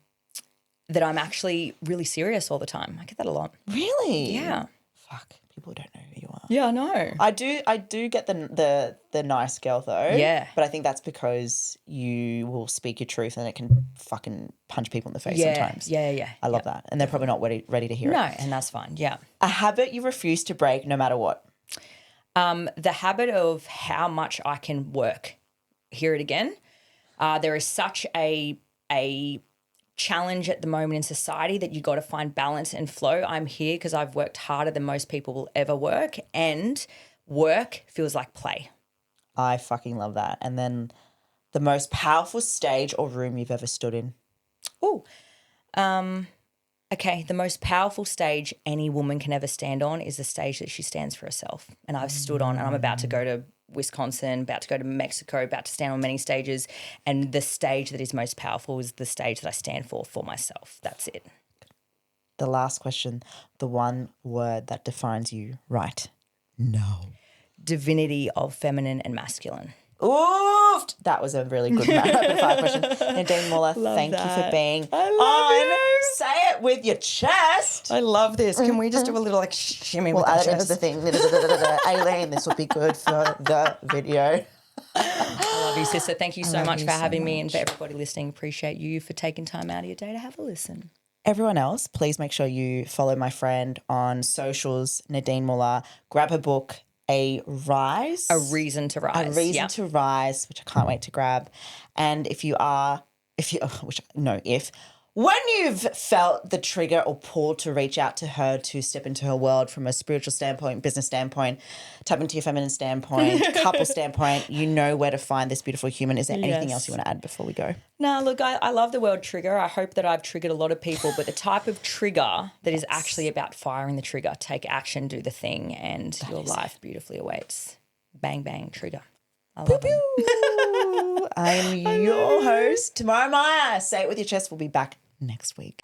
actually really serious all the time. I get that a lot. Really? Yeah. Fuck, people don't know who you are. Yeah, I know. I do get the nice girl though. Yeah. But I think that's because you will speak your truth and it can fucking punch people in the face sometimes. Yeah. I love that. And they're probably not ready to hear it. No, and that's fine. Yeah. A habit you refuse to break no matter what. The habit of how much I can work. Hear it again. There is such a challenge at the moment in society that you got to find balance and flow. I'm here because I've worked harder than most people will ever work, and work feels like play. I fucking love that. And then The most powerful stage or room you've ever stood in? Oh, okay. The most powerful stage any woman can ever stand on is the stage that she stands for herself. And I've stood on, and I'm about to go to Wisconsin, about to go to Mexico, about to stand on many stages. And the stage that is most powerful is the stage that I stand for myself. That's it. The last question, the one word that defines you right now. Divinity of feminine and masculine. Oof! That was a really good rapid fire question. Nadine Muller, thank you for being on. Say it with your chest. I love this. Can we just do a little like shimmy We'll with add the it into the chest? thing. Aileen, this will be good for the video. I love you, sister. Thank you so much for having me, and much. for everybody listening. Appreciate you for taking time out of your day to have a listen. Everyone else, please make sure you follow my friend on socials, Nadine Muller. Grab her book, A Reason to Rise, which I can't wait to grab. And when you've felt the trigger or pull to reach out to her to step into her world from a spiritual standpoint, business standpoint, tap into your feminine standpoint, couple standpoint, you know where to find this beautiful human. Is there anything else you want to add before we go? No, look, I love the word trigger. I hope that I've triggered a lot of people, but the type of trigger that is actually about firing the trigger, take action, do the thing, and your life beautifully awaits. Bang, bang, trigger. I love it. I'm your host, Tamara Meyer. Say it with your chest. We'll be back next week.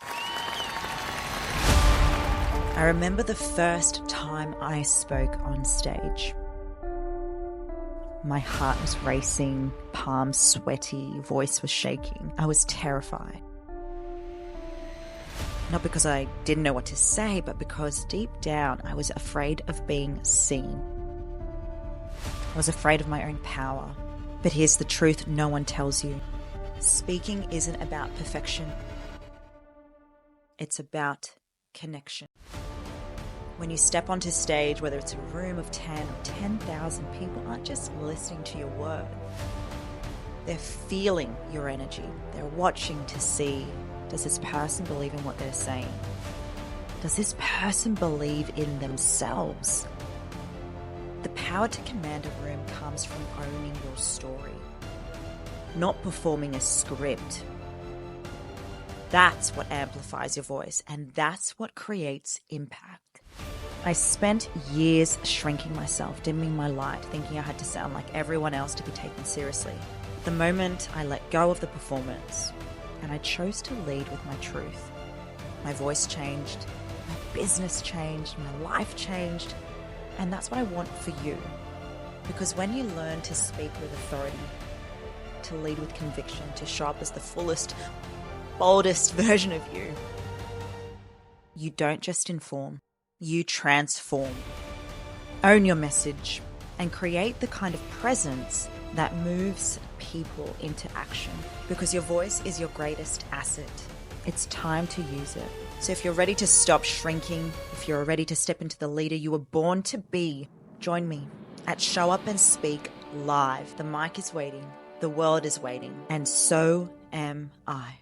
I remember the first time I spoke on stage. My heart was racing, palms sweaty, voice was shaking. I was terrified. Not because I didn't know what to say, but because deep down I was afraid of being seen. I was afraid of my own power. But here's the truth no one tells you. Speaking isn't about perfection. It's about connection. When you step onto stage, whether it's a room of 10 or 10,000 people aren't just listening to your word. They're feeling your energy. They're watching to see, does this person believe in what they're saying? Does this person believe in themselves? The power to command a room comes from owning your story, not performing a script. That's what amplifies your voice, and that's what creates impact. I spent years shrinking myself, dimming my light, thinking I had to sound like everyone else to be taken seriously. The moment I let go of the performance and I chose to lead with my truth, my voice changed, my business changed, my life changed, and that's what I want for you. Because when you learn to speak with authority, to lead with conviction, to show up as the fullest, boldest version of you, you don't just inform, you transform. Own your message and create the kind of presence that moves people into action, because your voice is your greatest asset. It's time to use it. So if you're ready to stop shrinking, if you're ready to step into the leader you were born to be, join me at Show Up and Speak Live. The mic is waiting, the world is waiting, and so am I.